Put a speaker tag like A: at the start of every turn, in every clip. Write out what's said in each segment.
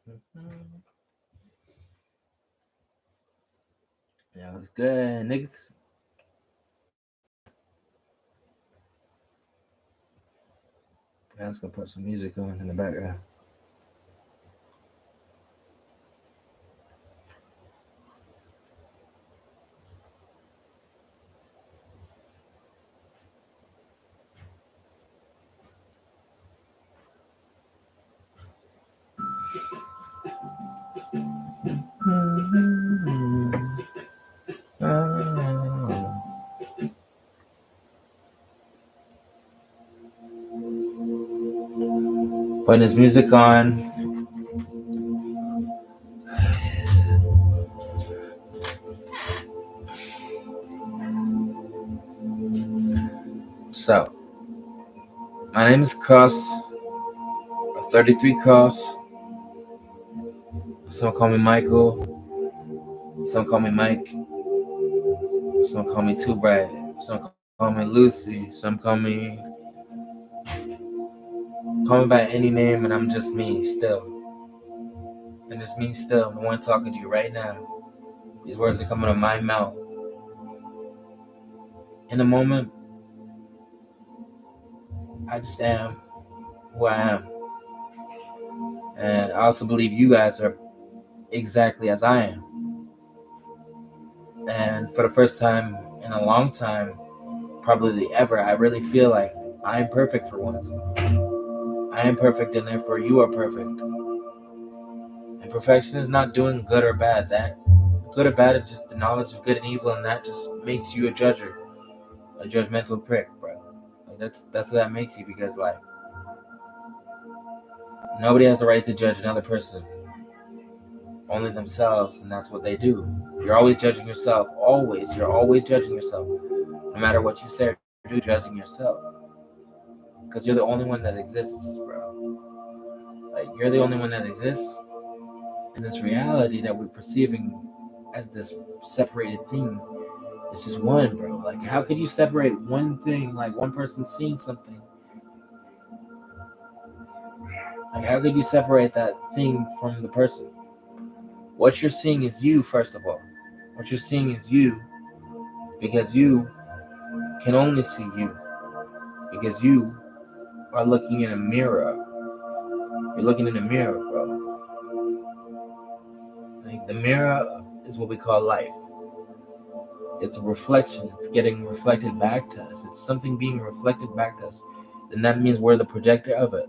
A: Mhm. Yeah, it's good, niggas. I'm just gonna put some music on in the background. Oh. Putting this music on. So, my name is Cross, 33 Cross. Some call me Michael. Some call me Mike. Some call me Too Bright. Some call me Lucy. Some call me by any name, and I'm just me still. And just me still, the one talking to you right now. These words are coming out of my mouth. In a moment, I just am who I am. And I also believe you guys are exactly as I am. And for the first time in a long time, probably ever, I really feel like I am perfect for once. I am perfect, and therefore you are perfect. And perfection is not doing good or bad. That good or bad is just the knowledge of good and evil, and that just makes you a judger, a judgmental prick, bro. Like that's what that makes you, because like nobody has the right to judge another person, only themselves, and that's what they do. You're always judging yourself. Always, you're always judging yourself. No matter what you say or do, judging yourself, because you're the only one that exists, bro. Like you're the only one that exists in this reality that we're perceiving as this separated thing. It's just one, bro. Like, how could you separate one thing, like one person seeing something? Like, how could you separate that thing from the person? What you're seeing is you, first of all. What you're seeing is you, because you can only see you, because you are looking in a mirror. You're looking in a mirror, bro. Like, the mirror is what we call life. It's a reflection. It's getting reflected back to us. It's something being reflected back to us. And that means we're the projector of it,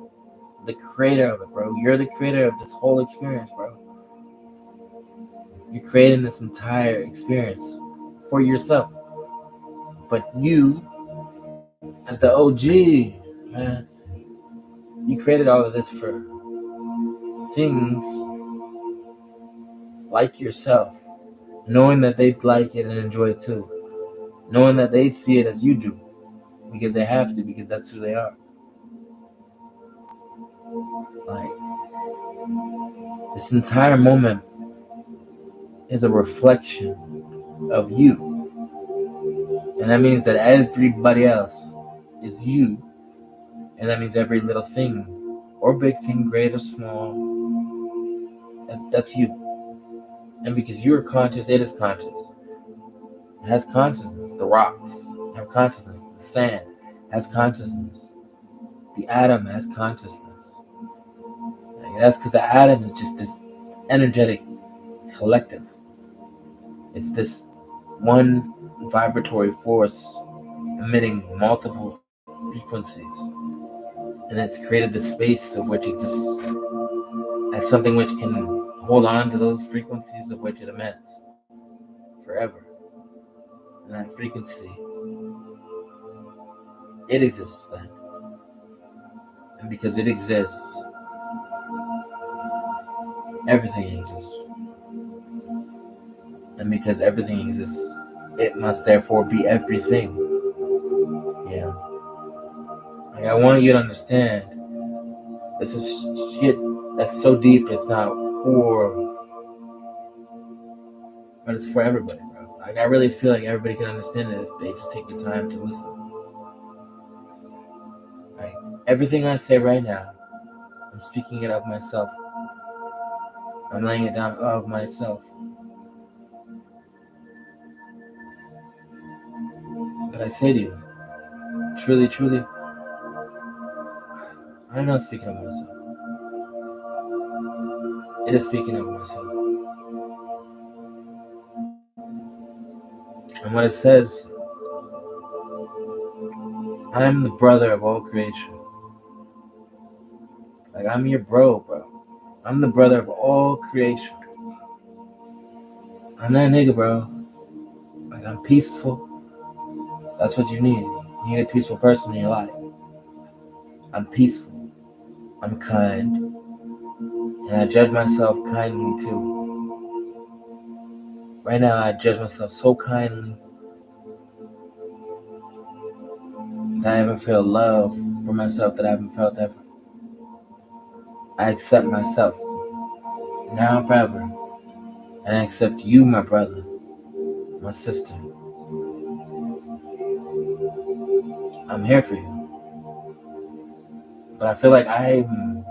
A: the creator of it, bro. You're the creator of this whole experience, bro. You're creating this entire experience for yourself. But you, as the OG, man, you created all of this for things like yourself, knowing that they'd like it and enjoy it too, knowing that they'd see it as you do, because they have to, because that's who they are. Like, this entire moment is a reflection of you. And that means that everybody else is you. And that means every little thing, or big thing, great or small, that's you. And because you're conscious, it is conscious. It has consciousness. The rocks have consciousness. The sand has consciousness. The atom has consciousness. And that's because the atom is just this energetic collective. It's this one vibratory force emitting multiple frequencies. And it's created the space of which exists as something which can hold on to those frequencies of which it emits forever. And that frequency, it exists then. And because it exists, everything exists. And because everything exists, it must therefore be everything. Yeah. Like, I want you to understand, this is shit that's so deep, it's not for, but it's for everybody, bro. Like, I really feel like everybody can understand it if they just take the time to listen. Like, everything I say right now, I'm speaking it of myself. I'm laying it down of myself. But I say to you, truly, truly, I'm not speaking of myself. It is speaking of myself. And what it says, I am the brother of all creation. Like, I'm your bro. I'm the brother of all creation. I'm that nigga, bro. Like, I'm peaceful. That's what you need. You need a peaceful person in your life. I'm peaceful. I'm kind. And I judge myself kindly too. Right now, I judge myself so kindly that I haven't felt love for myself that I haven't felt ever. I accept myself now and forever. And I accept you, my brother, my sister. I'm here for you. But I feel like I'm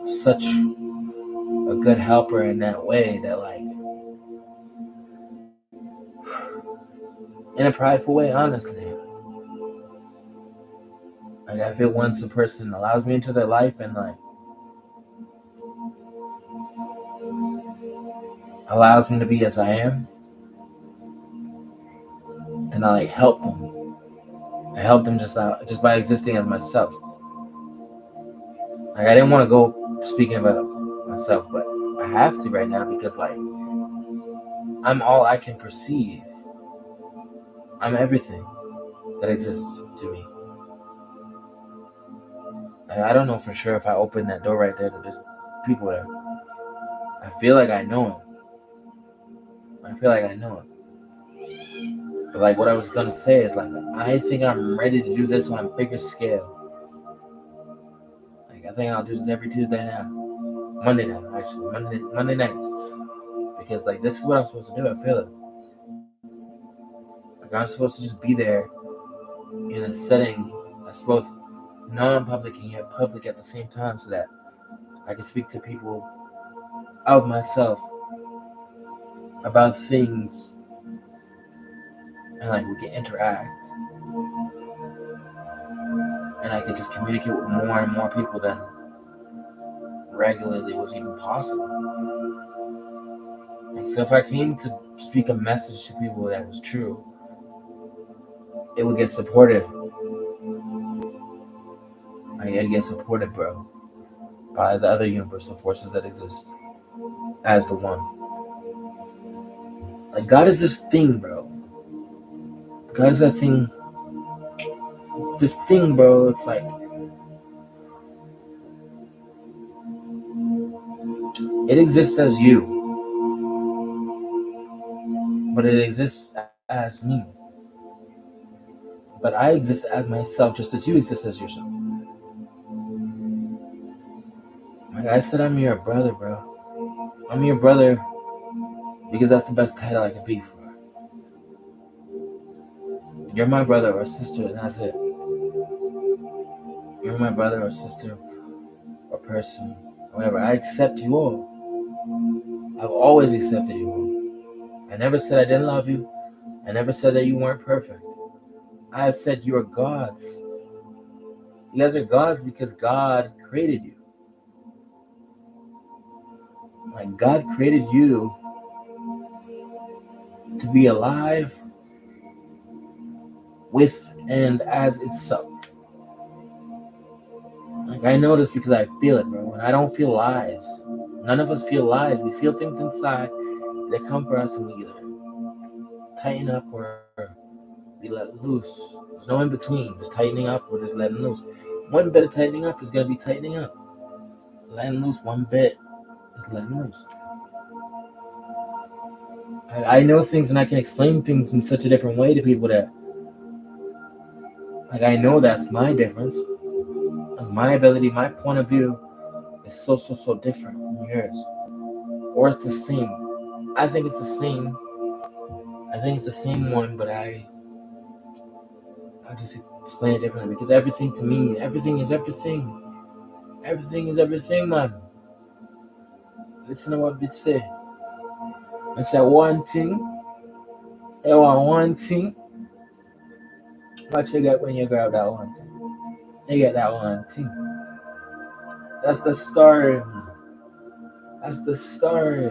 A: such a good helper in that way that, like, in a prideful way, honestly. Like, I feel once a person allows me into their life and, like, allows me to be as I am, then I, like, help them. I help them just by existing as myself. Like, I didn't want to go speaking about myself, but I have to right now because, like, I'm all I can perceive. I'm everything that exists to me. Like, I don't know for sure if I open that door right there that there's people there. I feel like I know him. I feel like I know him. But, like, what I was gonna say is, like, I think I'm ready to do this on a bigger scale. Like, I think I'll do this every Tuesday now. Monday now, actually. Monday nights. Because, like, this is what I'm supposed to do. I feel it. Like, I'm supposed to just be there in a setting that's both non-public and yet public at the same time, so that I can speak to people of myself about things, and, like, we can interact, and I can just communicate with more and more people than regularly was even possible. And so if I came to speak a message to people that was true, it would get supported. I'd get supported, bro, by the other universal forces that exist as the one. Like, God is this thing, bro. God is that thing. This thing, bro. It's like, it exists as you, but it exists as me. But I exist as myself, just as you exist as yourself. Like I said, I'm your brother, bro. I'm your brother because that's the best title I could be for. You're my brother or sister, and that's it. You're my brother or sister or person, whatever. I accept you all. I've always accepted you all. I never said I didn't love you. I never said that you weren't perfect. I have said you are gods. You guys are gods because God created you. Like, God created you to be alive with and as itself. Like, I know this because I feel it, bro. And I don't feel lies. None of us feel lies. We feel things inside that come for us, and we either tighten up or we let loose. There's no in between. There's tightening up or just letting loose. One bit of tightening up is going to be tightening up. Letting loose one bit is letting loose. I know things and I can explain things in such a different way to people that, like, I know that's my difference. That's my ability. My point of view is so different from yours. Or it's the same. I think it's the same. I think it's the same one, but I just explain it differently because everything to me, everything is everything. Everything is everything, man. Listen to what we say. I say one thing, you want one thing. What you get when you grab that one thing? You get that one thing. That's the story. That's the story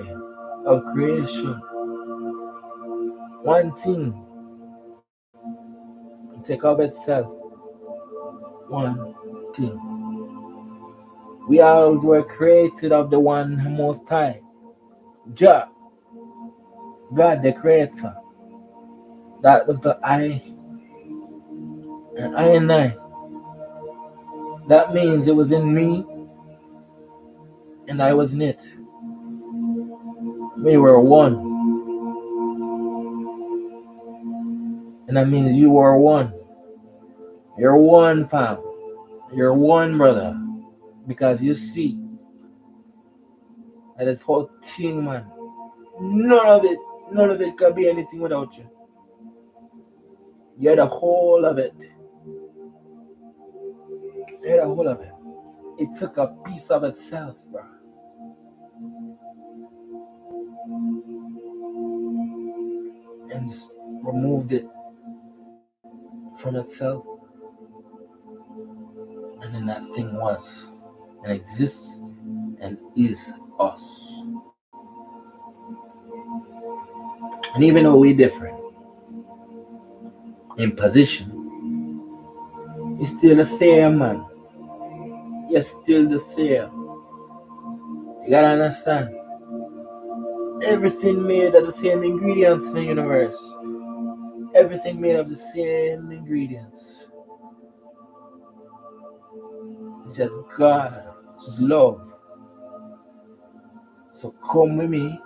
A: of creation. One thing. Take of itself. One thing. We all were created of the one most high. Jah, God the creator. That was the I and I and I. That means it was in me and I was in it. We were one. And that means you were one. You're one, fam. You're one, brother. Because you see that this whole thing, man, none of it can be anything without you. You're the whole of it. You're the whole of it. It took a piece of itself, bro, and just removed it from itself. And then that thing was and exists and is us. And even though we're different in position, it's still the same, man. You're still the same. You gotta understand. Everything made of the same ingredients in the universe. Everything made of the same ingredients. It's just God. It's just love. So come with me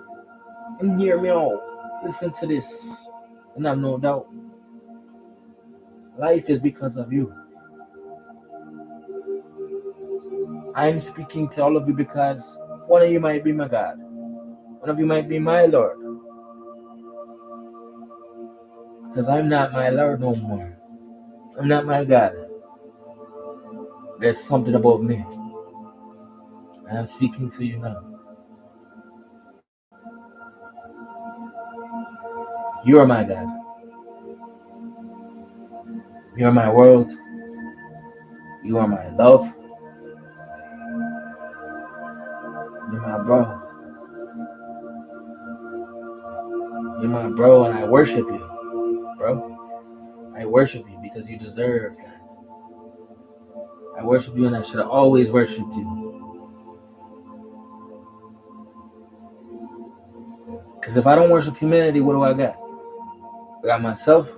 A: and hear me out. Listen to this. And have no doubt. Life is because of you. I'm speaking to all of you because one of you might be my God. One of you might be my Lord. Because I'm not my Lord no more. I'm not my God. There's something above me. And I'm speaking to you now. You are my God. You are my world. You are my love. You're my bro. You're my bro, and I worship you, bro. I worship you because you deserve that. I worship you, and I should have always worshipped you. Because if I don't worship humanity, what do I got? I got myself.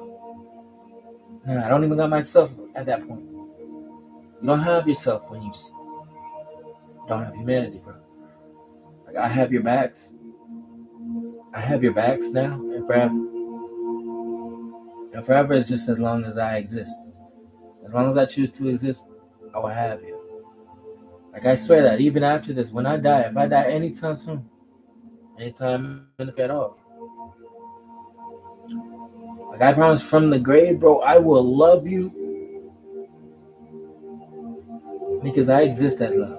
A: Nah, I don't even got myself at that point. You don't have yourself when you don't have humanity, bro. Like I have your backs. I have your backs now and forever. And forever is just as long as I exist. As long as I choose to exist, I will have you. Like I swear that even after this, when I die, if I die anytime soon, anytime in the future at all, like I promise from the grave, bro, I will love you because I exist as love.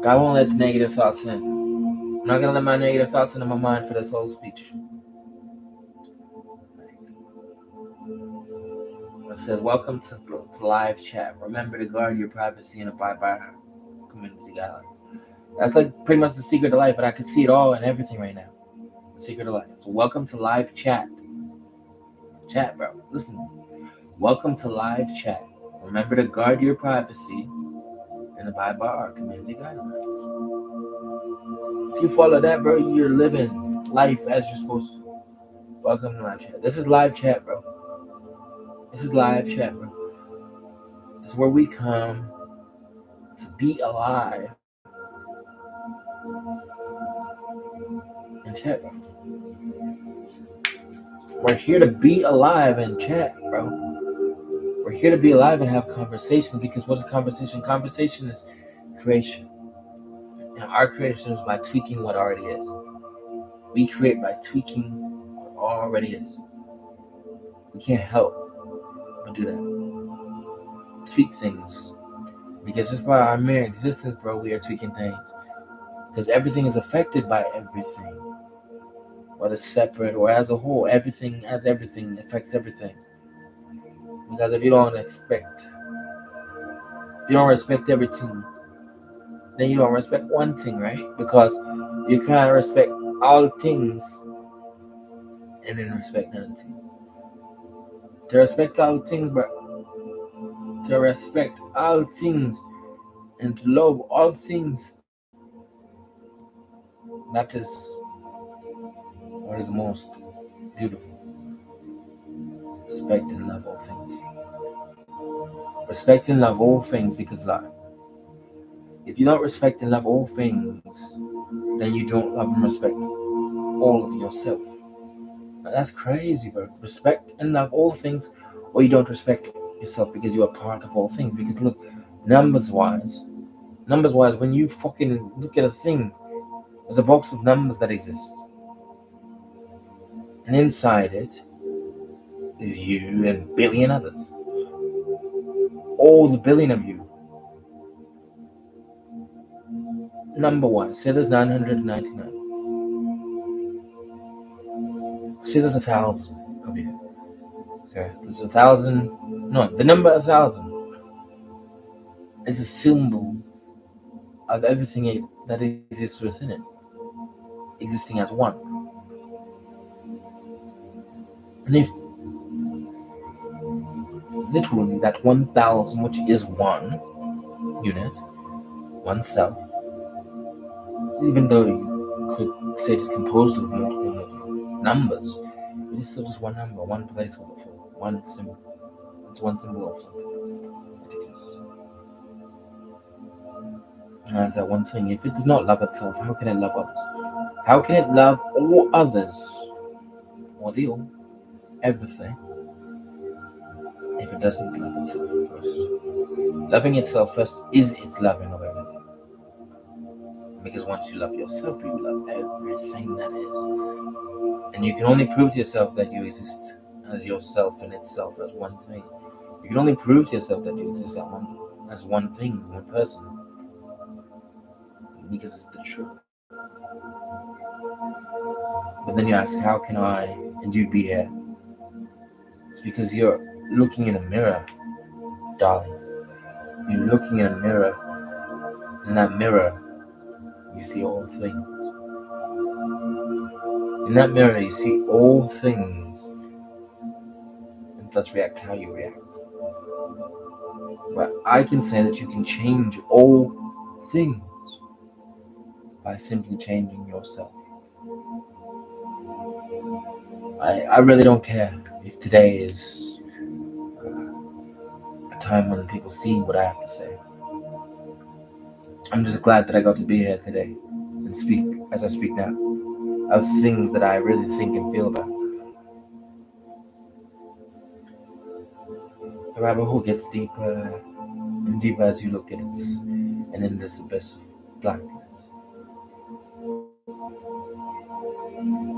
A: I won't let the negative thoughts in. I'm not gonna let my negative thoughts into my mind for this whole speech. I said, welcome to live chat. Remember to guard your privacy and abide by our community guidelines. That's like pretty much the secret of life, but I can see it all and everything right now. The secret of life. So welcome to live chat. Chat, bro. Listen. Welcome to live chat. Remember to guard your privacy and abide by our community guidelines. If you follow that, bro, you're living life as you're supposed to. Welcome to live chat. This is live chat, bro. This is live chat, bro. It's where we come to be alive and chat, bro. We're here to be alive and chat, bro. We're here to be alive and have conversations because what is conversation? Conversation is creation. And our creation is by tweaking what already is. We create by tweaking what already is. We can't help but do that. Tweak things Because just by our mere existence, bro, we are tweaking things. Because everything is affected by everything. Whether separate or as a whole, everything as everything affects everything. Because if you don't respect everything, then you don't respect one thing, right? Because you can't respect all things and then respect another thing. To respect all things, but to respect all things and to love all things, that is what is most beautiful. Respect and love all things. Respect and love all things because, like, if you don't respect and love all things, then you don't love and respect all of yourself. Now, that's crazy, bro. Respect and love all things, or you don't respect yourself because you are part of all things. Because look, numbers wise, when you fucking look at a thing, there's a box of numbers that exists, and inside it is you and billion others. All the billion of you. Number one, say there's 999. Say there's 1,000 of you. Okay, there's 1,000. No, the number 1,000 is a symbol of everything that exists within it, existing as one. And if literally that 1,000, which is one unit, one self, even though you could say it's composed of multiple numbers, it is still just one number, one placeholder for one symbol. It's one symbol of something that exists. And as that one thing, if it does not love itself, how can it love others? How can it love all others, or the all, everything, if it doesn't love itself first? Loving itself first is its loving of everything. Because once you love yourself, you love everything that is. And you can only prove to yourself that you exist as yourself in itself as one thing. You can only prove to yourself that you exist as one thing, one person. Because it's the truth. But then you ask, how can I and you be here? It's because you're looking in a mirror, darling. You're looking in a mirror. In that mirror, you see all things. In that mirror, you see all things. And that's react how you react. But I can say that you can change all things by simply changing yourself. I really don't care if today is a time when people see what I have to say. I'm just glad that I got to be here today and speak as I speak now of things that I really think and feel about. The rabbit hole gets deeper and deeper as you look at it, and in this abyss of blackness.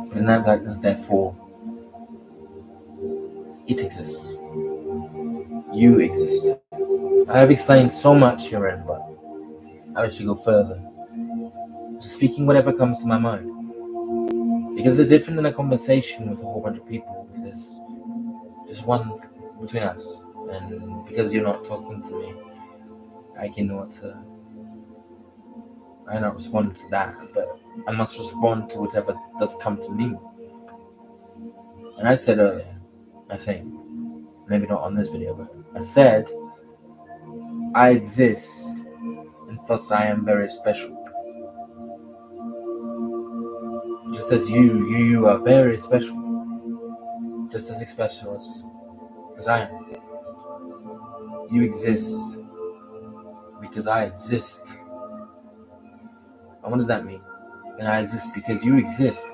A: But in that darkness, therefore, it exists. You exist. I have explained so much herein, but I wish to go further. Speaking whatever comes to my mind. Because it's different than a conversation with a whole bunch of people. There's just one between us. And because you're not talking to me, I cannot respond to that. But I must respond to whatever does come to me. And I said earlier, I think, maybe not on this video, but I said, I exist, and thus I am very special. Just as you are very special. Just as special as I am. You exist because I exist. And what does that mean? And I exist because you exist.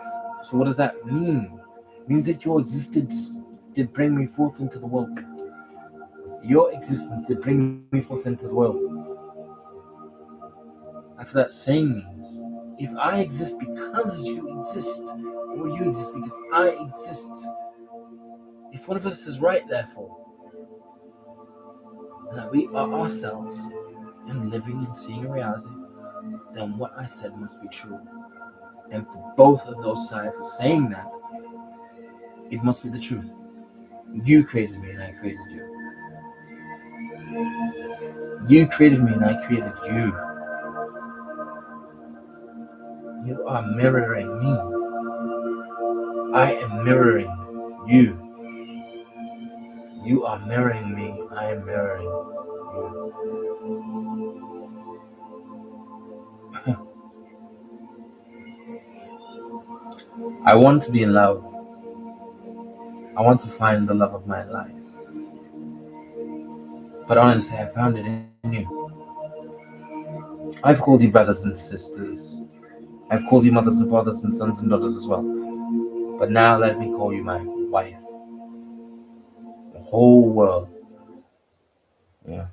A: So what does that mean? It means that your existence did bring me forth into the world. Your existence did bring me forth into the world. That's what that saying means. If I exist because you exist, or you exist because I exist, if one of us is right, therefore, that we are ourselves, and living and seeing a reality, then what I said must be true. And for both of those sides of saying that, it must be the truth. You created me and I created you. You created me and I created you. You are mirroring me. I am mirroring you. You are mirroring me. I am mirroring you. I want to be in love. I want to find the love of my life. But honestly, I found it in you. I've called you brothers and sisters. I've called you mothers and fathers and sons and daughters as well. But now let me call you my wife. The whole world. Yeah.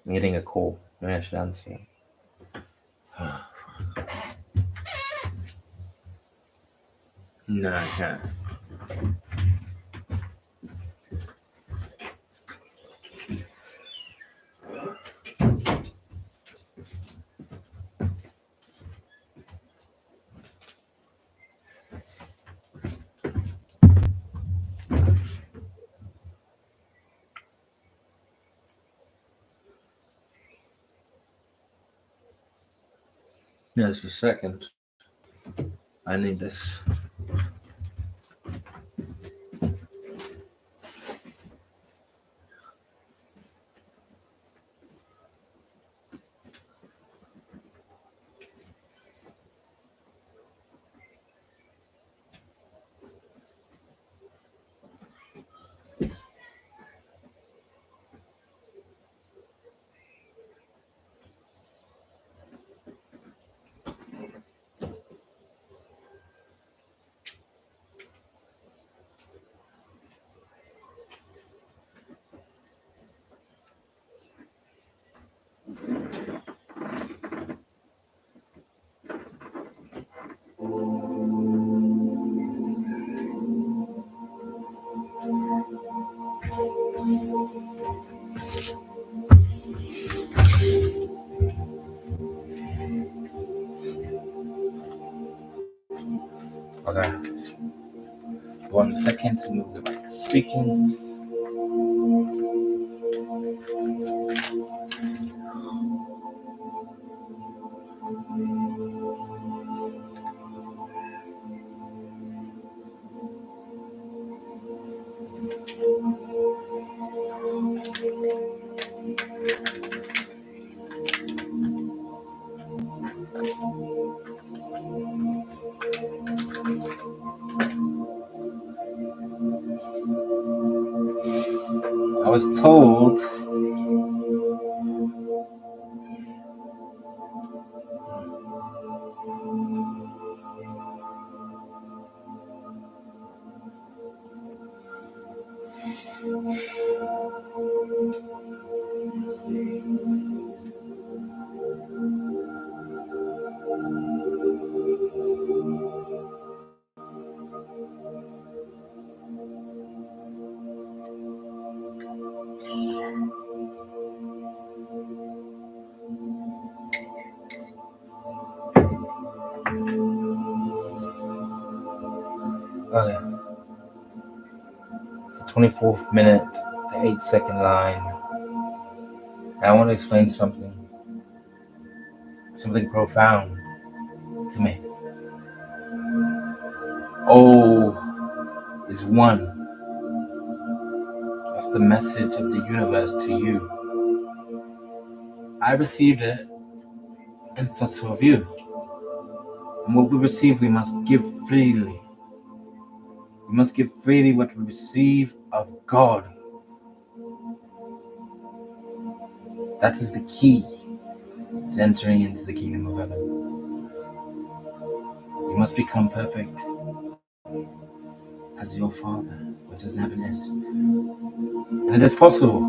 A: I'm getting a call. Maybe I should answer. No, I can't. Just a second. I need this. Okay. 1 second to move the mic. Speaking. I was told. Okay. It's the 24th minute, the 8-second line. I want to explain something profound to me. O is one. That's the message of the universe to you. I received it, and thus of you. And what we receive, we must give freely. We must give freely what we receive of God. That is the key to entering into the kingdom of heaven. You must become perfect as your Father, which is in heaven, is. And it is possible,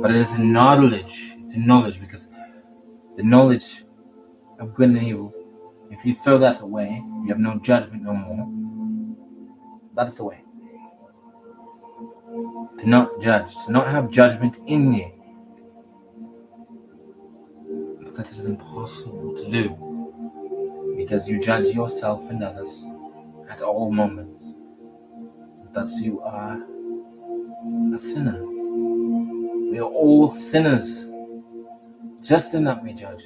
A: but it is in knowledge. It's in knowledge, because the knowledge of good and evil If you throw that away, you have no judgment no more. That's the way. To not judge, to not have judgment in you. But that is impossible to do, because you judge yourself and others at all moments. Thus you are a sinner. We are all sinners, just in that we judge.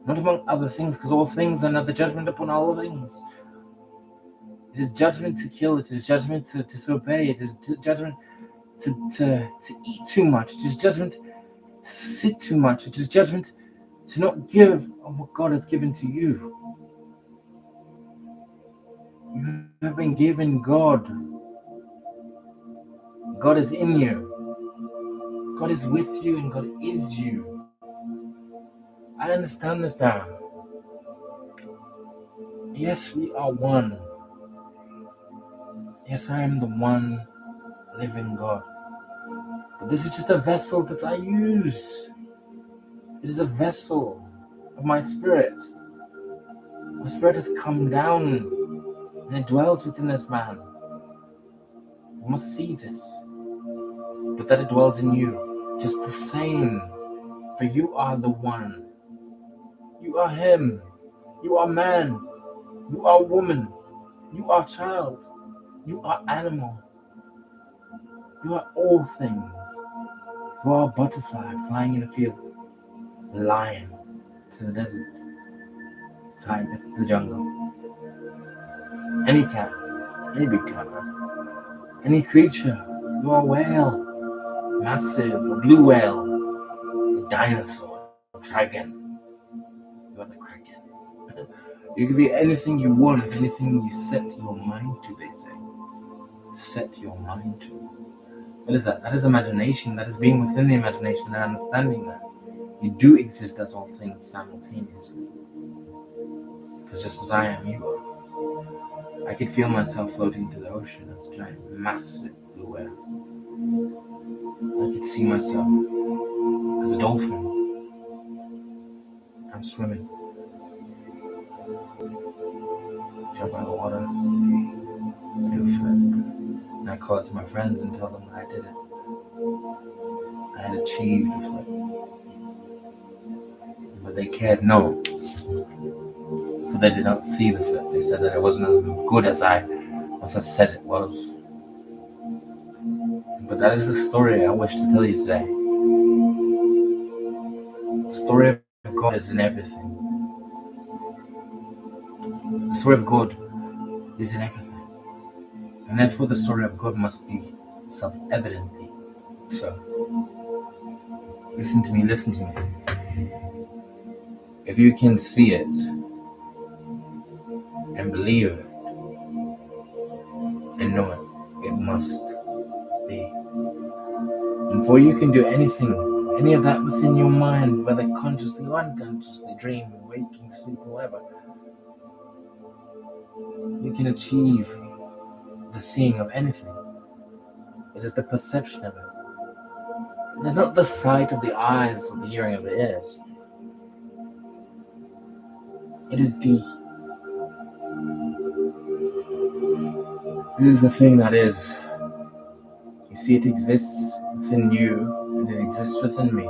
A: Not among other things, because all things are another judgment upon all things. It is judgment to kill, it is judgment to disobey, it is judgment to eat too much, it is judgment to sit too much, it is judgment to not give of what God has given to you. You have been given God. God is in you. God is with you and God is you. I understand this now. Yes, we are one. Yes, I am the one living God. But this is just a vessel that I use. It is a vessel of my spirit. My spirit has come down and it dwells within this man. You must see this. But that it dwells in you, just the same. For you are the one. You are him. You are man. You are woman. You are child. You are animal. You are all things. You are a butterfly flying in a field. A lion to the desert. Tiger to the jungle. Any cat. Any big cat. Any creature. You are a whale. Massive. A blue whale. A dinosaur. A dragon. You are the kraken. You can be anything you want, anything you set your mind to, they say. Set your mind to. What is that? That is imagination. That is being within the imagination and understanding that you do exist as all things simultaneously. Because just as I am, you are. I could feel myself floating through the ocean as a giant, massive blue whale. I could see myself as a dolphin. I'm swimming. Jump out of the water. Do a flip. And I call it to my friends and tell them that I did it. I had achieved a flip. But they cared no. For they did not see the flip. They said that it wasn't as good as I must have said it was. But that is the story I wish to tell you today. The story of God is in everything. The story of God is in everything. And therefore the story of God must be self-evidently so. Listen to me, listen to me. If you can see it and believe it and know it, it must be. And for you can do anything, any of that within your mind, whether consciously or unconsciously, dream, waking, sleep, whatever, you can achieve the seeing of anything. It is the perception of it. It is not the sight of the eyes or the hearing of the ears. It is the thing that is. You see, it exists within you, and it exists within me,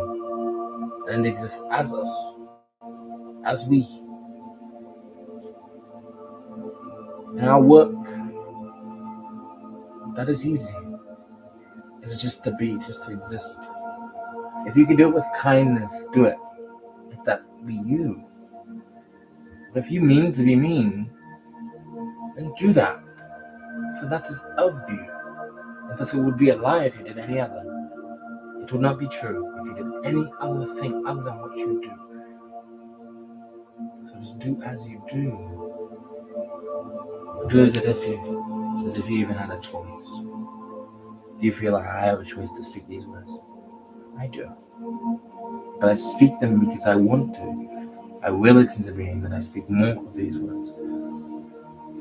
A: and it exists as us, as we. In our work, that is easy. It is just to be, just to exist. If you can do it with kindness, do it. If that be you. But if you mean to be mean, then do that. For that is of you. And thus it would be a lie if you did any other. It would not be true if you did any other thing other than what you do. So just do as you do. Do as if you even had a choice. Do you feel like I have a choice to speak these words? I do. But I speak them because I want to. I will it into being that I speak more of these words.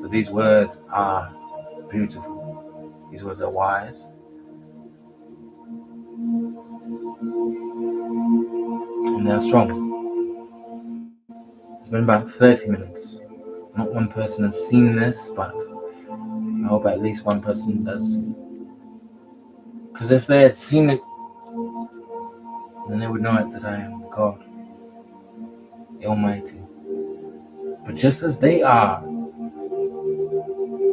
A: For these words are beautiful. These words are wise. And they are strong. It's been about 30 minutes. Not one person has seen this, but I hope at least one person does see it. Because if they had seen it, then they would know it that I am God, the Almighty. But just as they are,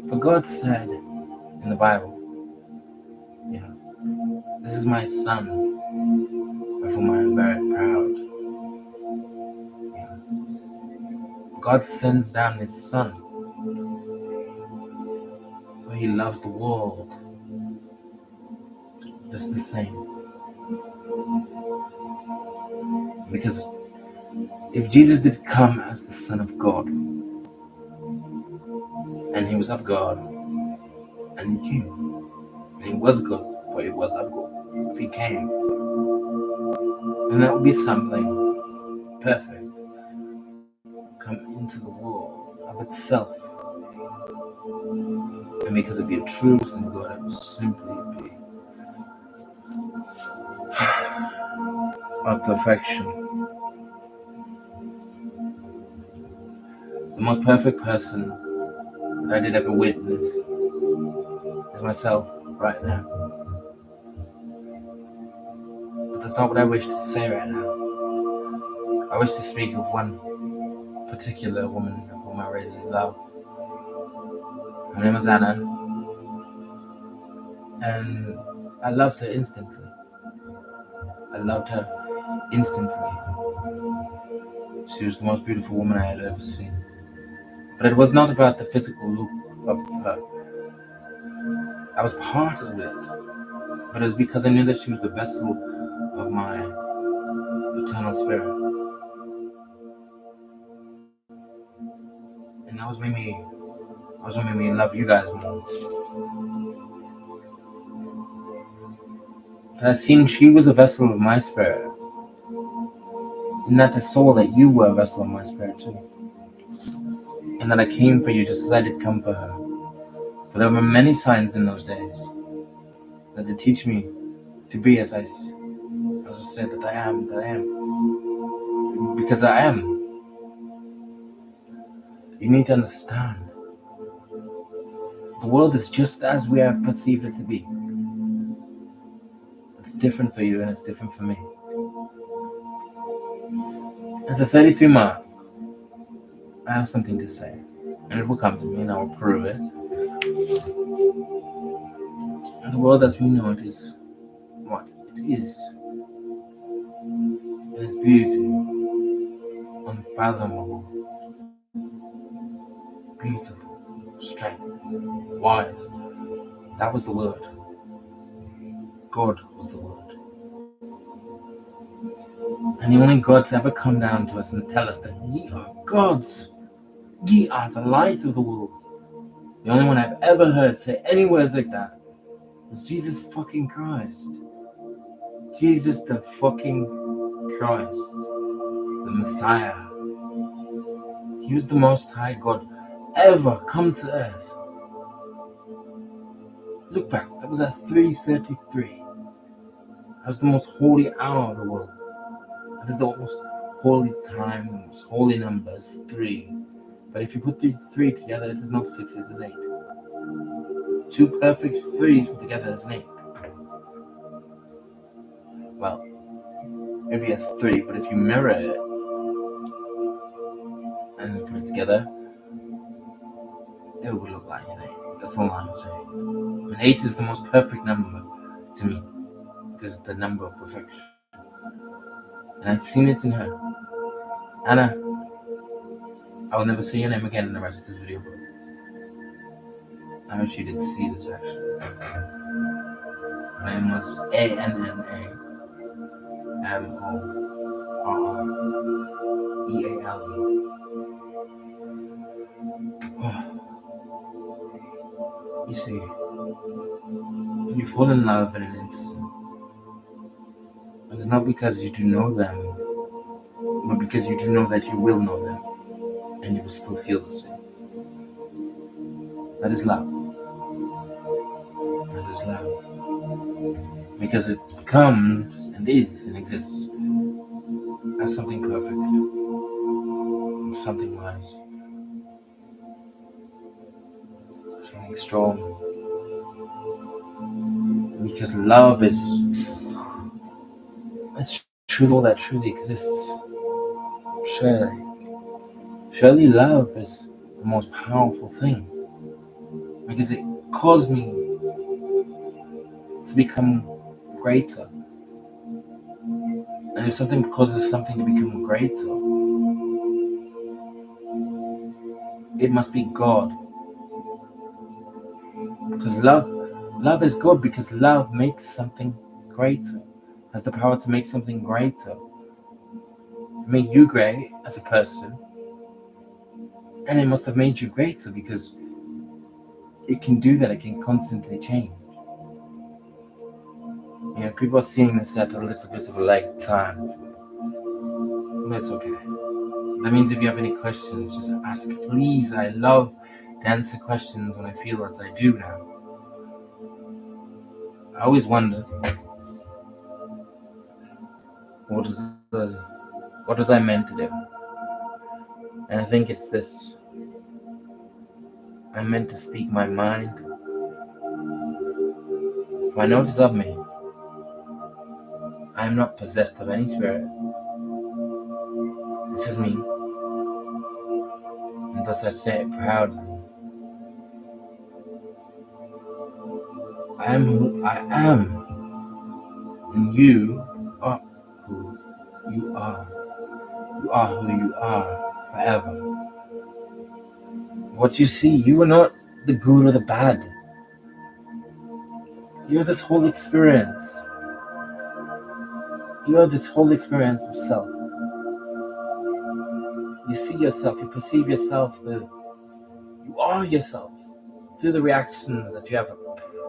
A: for God said in the Bible, this is my son, of whom I am very proud. God sends down his son, for he loves the world just the same. Because if Jesus did come as the Son of God, and he was of God, and he came, and he was God, for he was of God, if he came, then that would be something perfect come into the world of itself. And because it be a truth in God, it will simply be of perfection. The most perfect person that I did ever witness is myself right now. But that's not what I wish to say right now. I wish to speak of one particular woman whom I really love. Her name is Anna, and I loved her instantly. I loved her instantly. She was the most beautiful woman I had ever seen. But it was not about the physical look of her. I was part of it, but it was because I knew that she was the vessel of my eternal spirit. And that was what made me love you guys more. But I seen she was a vessel of my spirit. And that I saw that you were a vessel of my spirit too. And that I came for you just as I did come for her. For there were many signs in those days that did teach me to be as I said that I am. Because I am. You need to understand. The world is just as we have perceived it to be. It's different for you and it's different for me. At the 33 mark, I have something to say. And it will come to me and I will prove it. And the world as we know it is what it is. And its beauty, unfathomable, beautiful, strength, wise. That was the word. God was the word. And the only God to ever come down to us and tell us that ye are gods. Ye are the light of the world. The only one I've ever heard say any words like that was Jesus fucking Christ. Jesus the fucking Christ. The Messiah. He was the most high God ever come to earth. Look back, that was at 3:33. That was the most holy hour of the world. That is the most holy time, the most holy numbers, 3. But if you put 3 together, it is not 6, it is 8. 2 perfect 3s put together is an 8. Well, maybe a 3, but if you mirror it and put it together, it would look like an 8. That's all I'm saying. An 8 is the most perfect number to me. It is the number of perfection. And I've seen it in her. Anna, I will never say your name again in the rest of this video. I wish you did see this actually. My name was ANNAMORREALE. You see, when you fall in love in an instant, it's not because you do know them, but because you do know that you will know them, and you will still feel the same. That is love. That is love. Because it comes and is and exists as something perfect, something wise. feeling strong. Because love is truly all that truly exists. Surely love is the most powerful thing. Because it caused me to become greater. And if something causes something to become greater, it must be God. Because love is God, because love makes something greater, has the power to make something greater. It made you great as a person, and it must have made you greater because it can do that, it can constantly change. You know, people are seeing this at a little bit of a lag time. But it's okay. That means if you have any questions, just ask, please. I love to answer questions when I feel as I do now. I always wonder, what was I meant to do? And I think it's this. I'm meant to speak my mind. For I notice of me, I am not possessed of any spirit. This is me, and thus I say it proudly. I am who I am, and you are who you are. You are who you are forever. What you see, you are not the good or the bad. You are this whole experience. You are this whole experience of self. You see yourself, you perceive yourself, you are yourself through the reactions that you have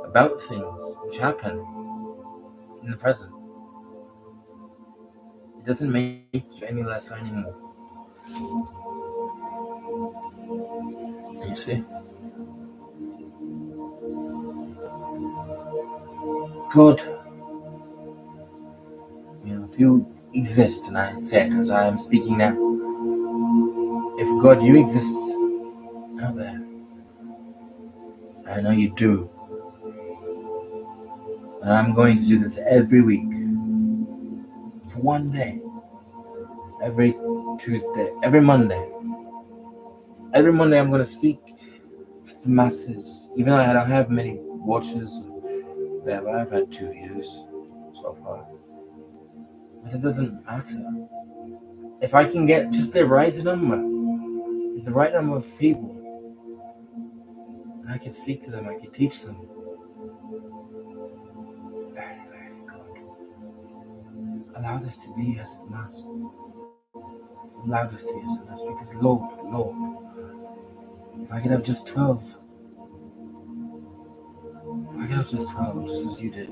A: about things which happen in the present. It doesn't make you any less or any more. You see? God, if you exist, and I say it as I am speaking now, if God, you exist out there, I know you do, and I'm going to do this every week, for one day, every Tuesday, every Monday. Every Monday I'm going to speak to the masses, even though I don't have many watches, whatever. I've had 2 views so far. But it doesn't matter. If I can get just the right number of people, and I can speak to them, I can teach them. Very, very good. Allow this to be as it must. Allow this to be as it must. Because Lord, if I could have just 12, just as you did,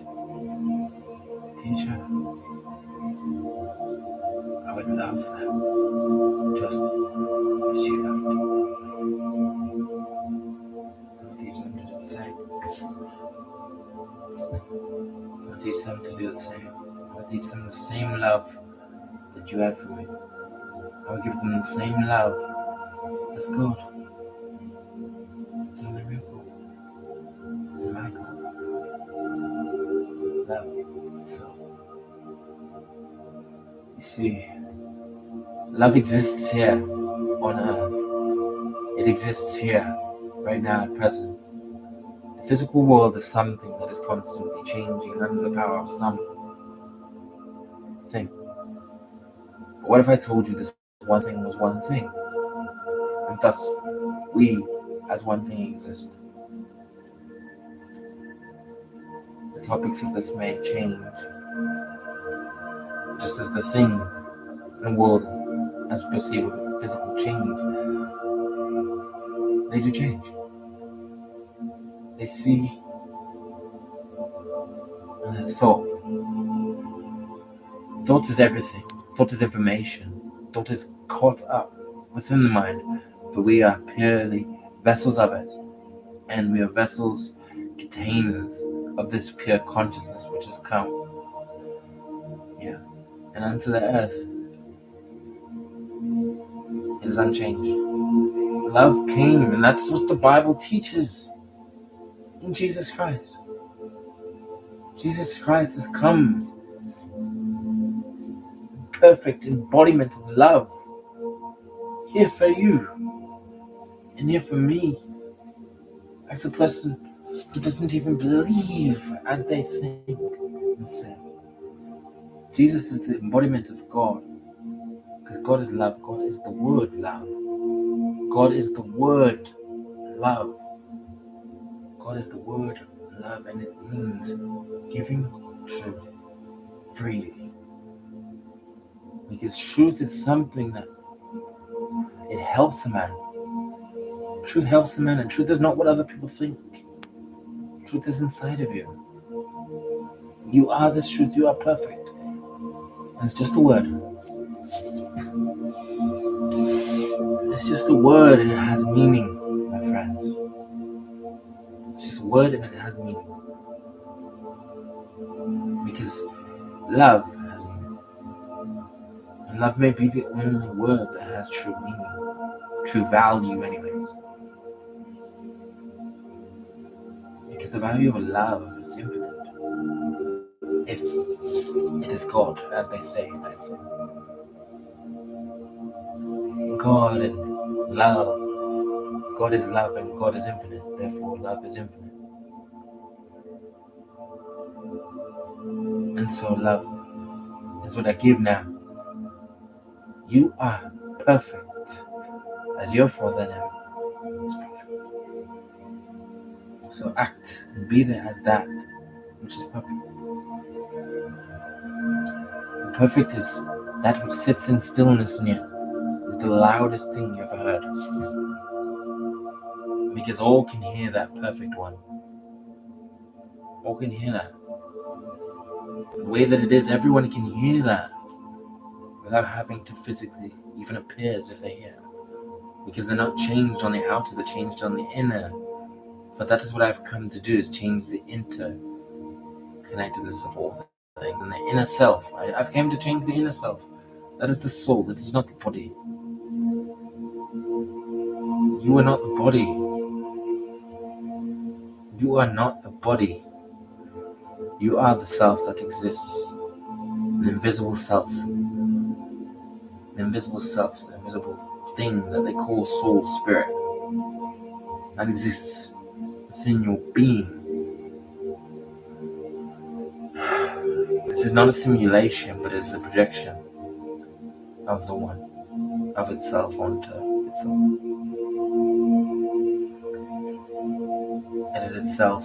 A: teacher, I would love them just as you loved. I'll teach them to do the same. I'll teach them to do the same. I'll teach them the same love that you have for me. I'll give them the same love as God. The only real God. And my God. Love itself. You see, love exists here on earth. It exists here, right now, at present. The physical world is something that is constantly changing under the power of something. But what if I told you this one thing was one thing, and thus we as one thing exist? The topics of this may change, just as the thing in the world as perceived with physical change, they do change. They see and they thought. Thought is everything. Thought is information. Thought is caught up within the mind, for we are purely vessels of it, and we are vessels, containers of this pure consciousness which has come. And unto the earth, it is unchanged. Love came, and that's what the Bible teaches. in Jesus Christ. Jesus Christ has come, perfect embodiment of love, here for you and here for me, as a person who doesn't even believe as they think and say. Jesus is the embodiment of God, because God is love. God is the word love. God is the word love. God is the word love, and it means giving truth freely. Because truth is something that it helps a man. Truth helps a man, and truth is not what other people think. Truth is inside of you. You are this truth. You are perfect. And it's just a word. It's just a word, and it has meaning, my friends. It's just a word, and it has meaning. Because love has meaning. And love may be the only word that has true meaning, true value, anyways. Because the value of love is infinite. If it is God, as they say in that song. God and love. God is love and God is infinite. Therefore, love is infinite. And so love is what I give now. You are perfect as your Father in heaven is perfect. So act and be there as that which is perfect. And perfect is that which sits in stillness in you, is the loudest thing you ever heard. Because all can hear that perfect one. All can hear that. The way that it is, everyone can hear that without having to physically even appear as if they hear. Because they're not changed on the outer, they're changed on the inner. But that is what I've come to do, is change the interconnectedness of all things and the inner self. I've come to change the inner self. That is the soul, that is not the body. You are not the body. You are not the body. You are the self that exists. An invisible self. An invisible self, the invisible thing that they call soul, spirit. That exists within your being. This is not a simulation, but it's a projection of the one, of itself onto itself. It is itself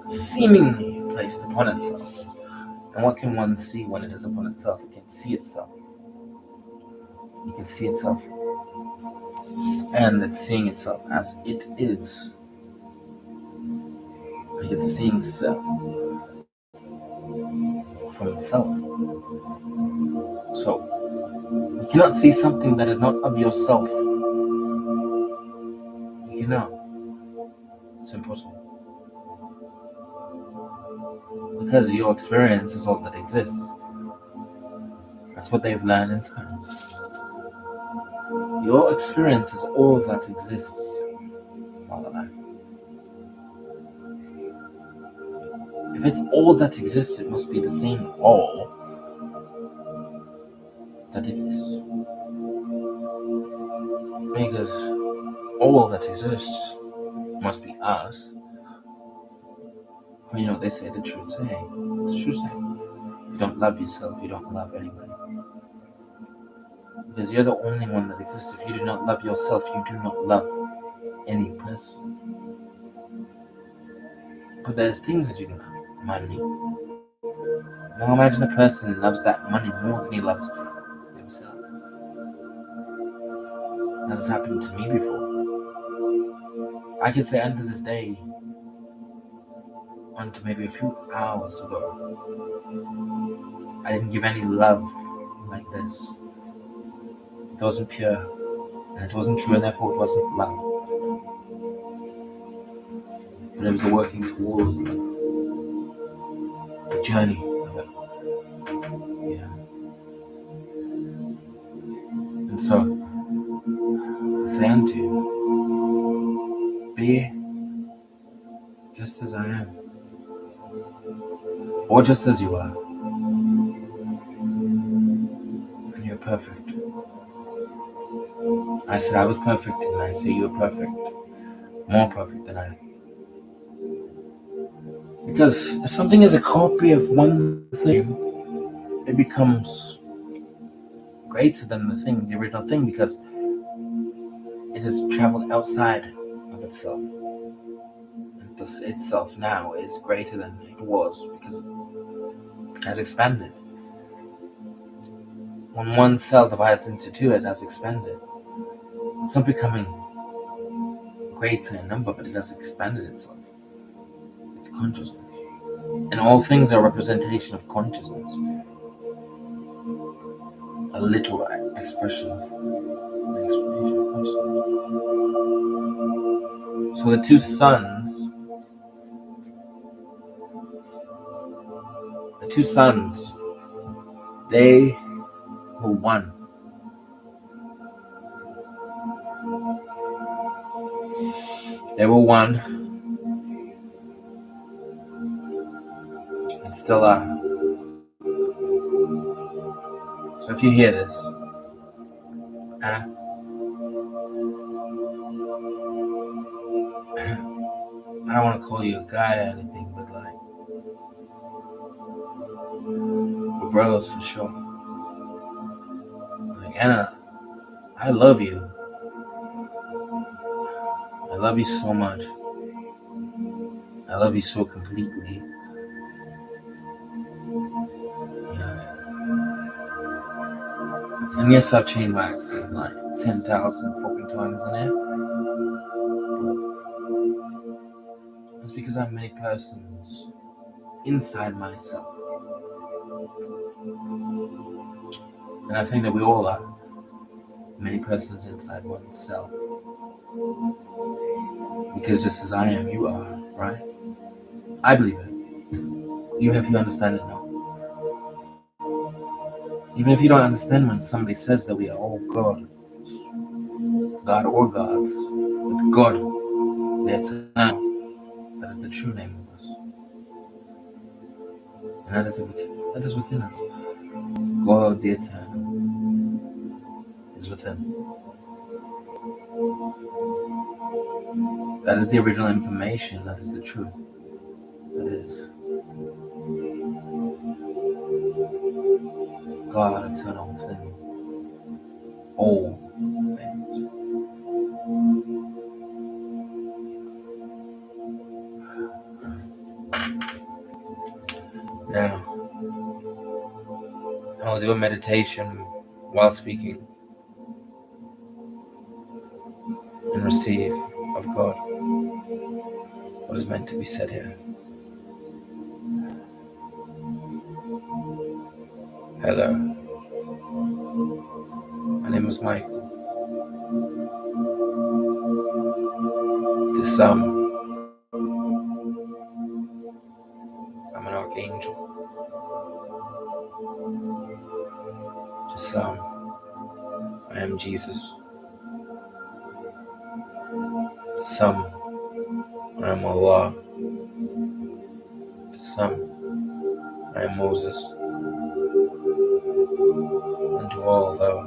A: seemingly placed upon itself. And what can one see when it is upon itself? It can see itself. It can see itself. And it's seeing itself as it is. Like it's seeing itself from itself. So, you cannot see something that is not of yourself. You cannot. It's impossible. Because your experience is all that exists. That's what they've learned in science. Your experience is all that exists while alive. If it's all that exists, it must be the same all that exists. Because all that exists must be us. You know, they say the truth saying. It's a true saying. You don't love yourself, you don't love anybody. Because you're the only one that exists. If you do not love yourself, you do not love any person. But there's things that you can love. Money. Now imagine a person loves that money more than he loves himself. That has happened to me before. I can say unto this day, until maybe a few hours ago, I didn't give any love like this. It wasn't pure, and it wasn't true, and therefore it wasn't love. But it was a working towards the journey of it. Yeah. And so, I say unto you, be or just as you are. And you're perfect. I said I was perfect, and I say you're perfect. More perfect than I am. Because if something is a copy of one thing, it becomes greater than the original thing, because it has traveled outside of itself. And thus itself now is greater than it was because it has expanded. When one cell divides into two, it has expanded. It's not becoming greater in number, but it has expanded itself. It's consciousness. And all things are a representation of consciousness. A literal expression of consciousness. So the two sons, they were one. They were one, and still are. So if you hear this, Anna, I don't want to call you a guy or anything, but like, we're brothers for sure. Like, Anna, I love you. I love you so much. I love you so completely. Yeah. And yes, I've chain waxed like 10,000 fucking times in there. It's because I'm many persons inside myself. And I think that we all are many persons inside oneself. Because just as I am, you are, right? I believe it. Even if you understand it now. Even if you don't understand when somebody says that we are all God. God or gods. It's God. That's now. That is the true name of us. And that is within us. God the Eternal is within. That is the original information. That is the truth. That is God eternal within all things. Now, I'll do a meditation while speaking and receive of God what is meant to be said here. Hello. My name is Michael. To some, I'm an archangel. To some, I am Jesus. To some, I am Allah. To some, I am Moses. And to all, though,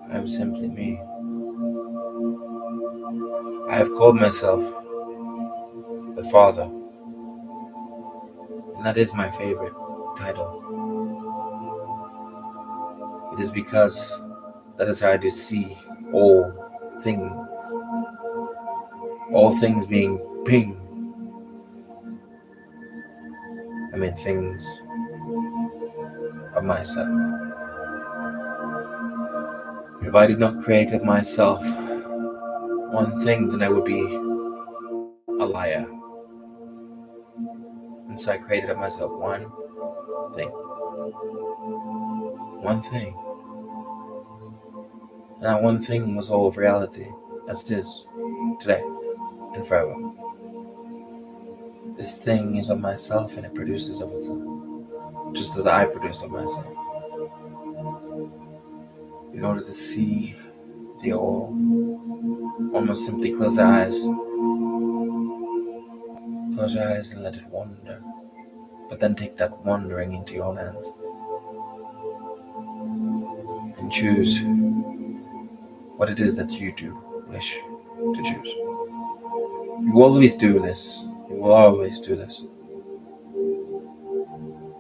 A: I am simply me. I have called myself the Father, and that is my favorite title. It is because that is how I do see all things being ping. I mean things of myself. If I did not create of myself one thing, then I would be a liar. And so I created of myself one thing. One thing. And that one thing was all of reality, as it is today and forever. This thing is of myself, and it produces of itself, just as I produced of myself. In order to see the all, almost simply close the eyes Close your eyes and let it wander. But then take that wandering into your own hands. And choose what it is that you do wish to choose. You will always do this. You will always do this.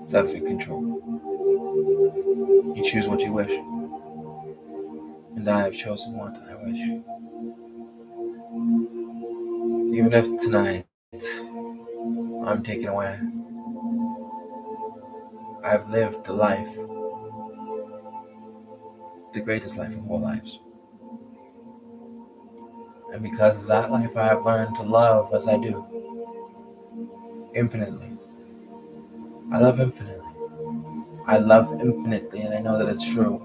A: It's out of your control. You choose what you wish. And I have chosen what I wish. Even if tonight I'm taken away, I've lived a life, the greatest life of all lives. And because of that life, I have learned to love as I do. Infinitely. I love infinitely. I love infinitely, and I know that it's true.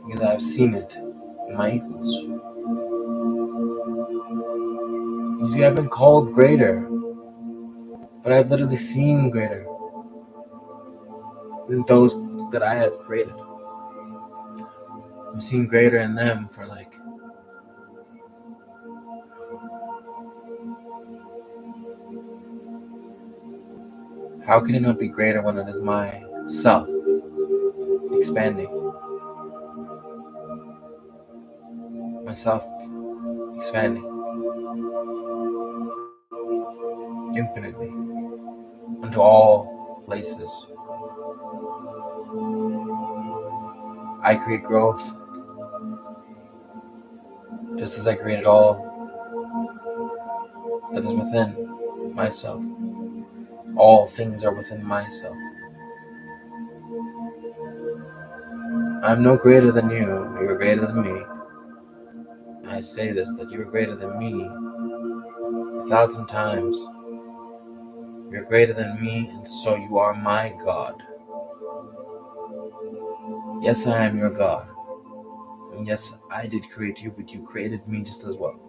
A: Because I have seen it in my equals. You see, I've been called greater, but I've literally seen greater than those that I have created. I've seen greater in them for like how can it not be greater when it is myself expanding? Myself expanding infinitely into all places. I create growth just as I created all that is within myself. All things are within myself. I'm no greater than you. You're greater than me. I say this, that you're greater than me 1,000 times. You're greater than me, and so you are my God. Yes, I am your God. And yes, I did create you, but you created me just as well.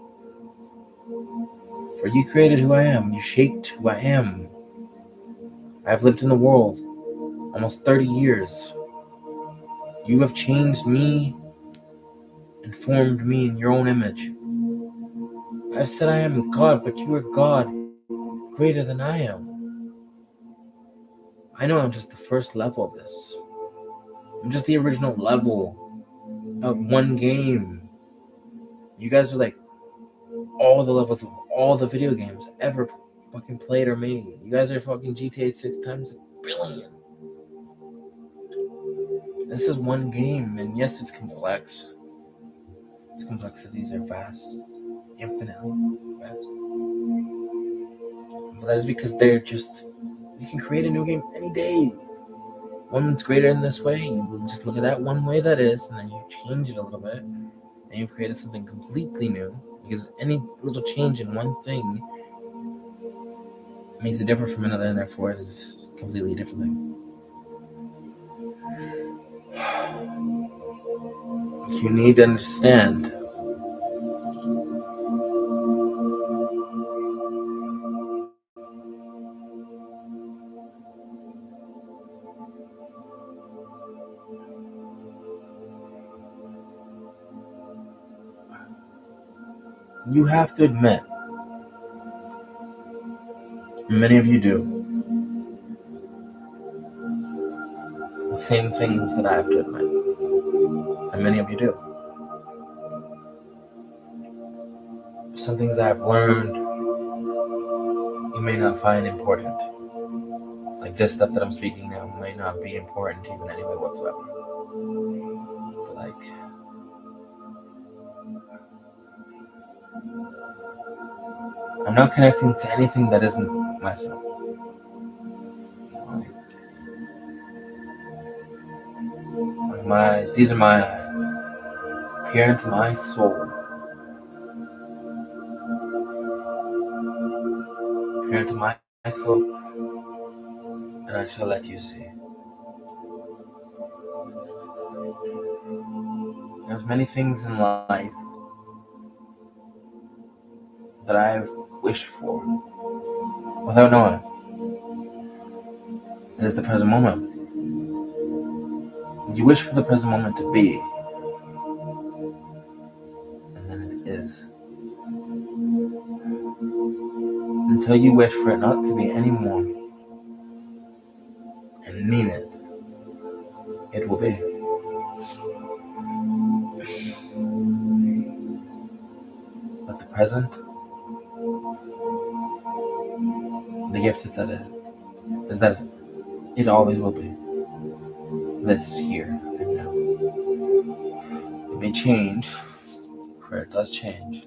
A: For you created who I am. You shaped who I am. I've lived in the world almost 30 years. You have changed me and formed me in your own image. I've said I am God, but you are God greater than I am. I know I'm just the first level of this. I'm just the original level of one game. You guys are like all the levels of all the video games ever fucking played or made. You guys are fucking GTA 6 times a billion. This is one game, and yes, it's complex. Its complexities are vast, infinitely vast. But that is because they're just, you can create a new game any day. One that's greater in this way, you just look at that one way that is, and then you change it a little bit, and you've created something completely new. Because any little change in one thing makes it different from another, and therefore it is a completely different thing. You need to understand you have to admit, and many of you do, the same things that I have to admit. And many of you do. Some things I've learned you may not find important. Like this stuff that I'm speaking now may not be important even anyway whatsoever. But like, I'm not connecting to anything that isn't myself. Like my eyes, these are my eyes. Peer into my soul. Peer into my soul, and I shall let you see. There's many things in life that I've wished for without knowing. It is the present moment. You wish for the present moment to be, and then it is. until you wish for it not to be anymore and mean it, it will be. But the present, the gift that it is that it always will be. This here and now. It may change, for it does change.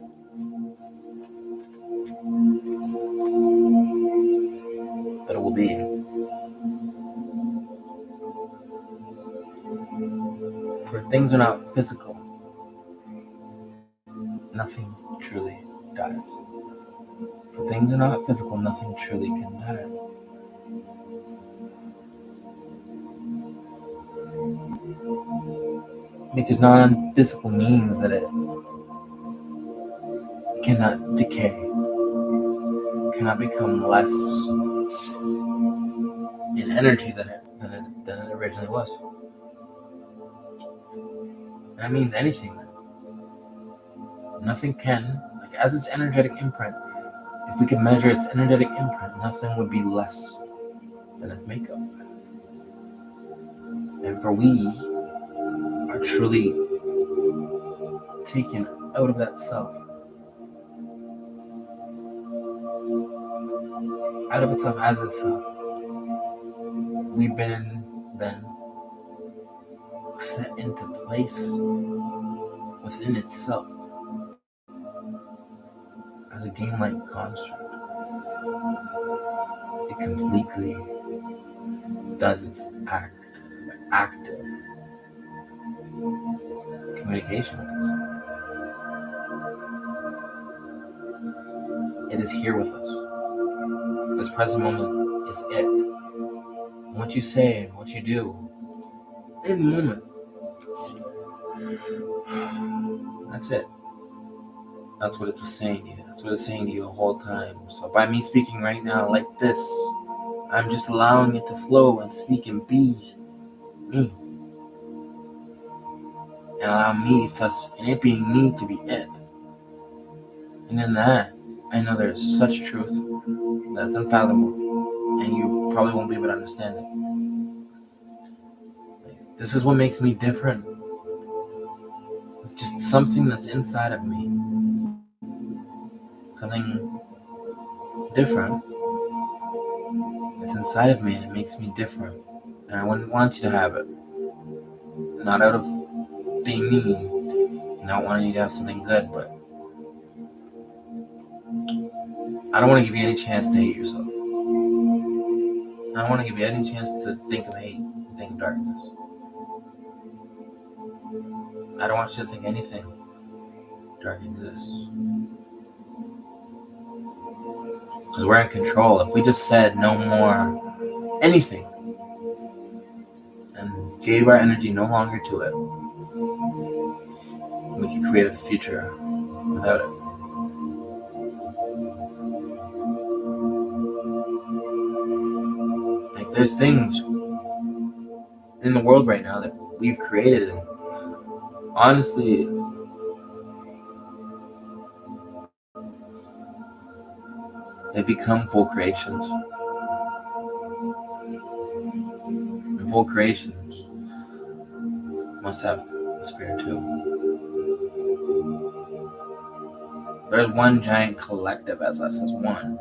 A: But it will be. For things are not physical, nothing truly dies. For things are not physical, nothing truly can die. Because non-physical means that it cannot decay, cannot become less in energy than it originally was. That means anything. Nothing can, like as its energetic imprint, if we could measure its energetic imprint, nothing would be less than its makeup. And for we are truly taken out of that self, out of itself as itself. We've been then set into place within itself as a game-like construct. It completely does its active communication with us. It is here with us. This present moment is it. And what you say and what you do in the moment, that's it. That's what it's saying to you. That's what it's saying to you the whole time. So by me speaking right now like this, I'm just allowing it to flow and speak and be me. And allow me, thus, and it being me, to be it. And in that, I know there's such truth that's unfathomable, and you probably won't be able to understand it. This is what makes me different. Just something that's inside of me. Something different. It's inside of me and it makes me different. And I wouldn't want you to have it. Not out of being mean, not wanting you to have something good, but I don't want to give you any chance to hate yourself. I don't want to give you any chance to think of hate, think of darkness. I don't want you to think anything dark exists. Because we're in control. If we just said no more anything and gave our energy no longer to it, we could create a future without it. Like there's things in the world right now that we've created, and honestly, they become full creations. And full creations must have a spirit too. There's one giant collective as us as one,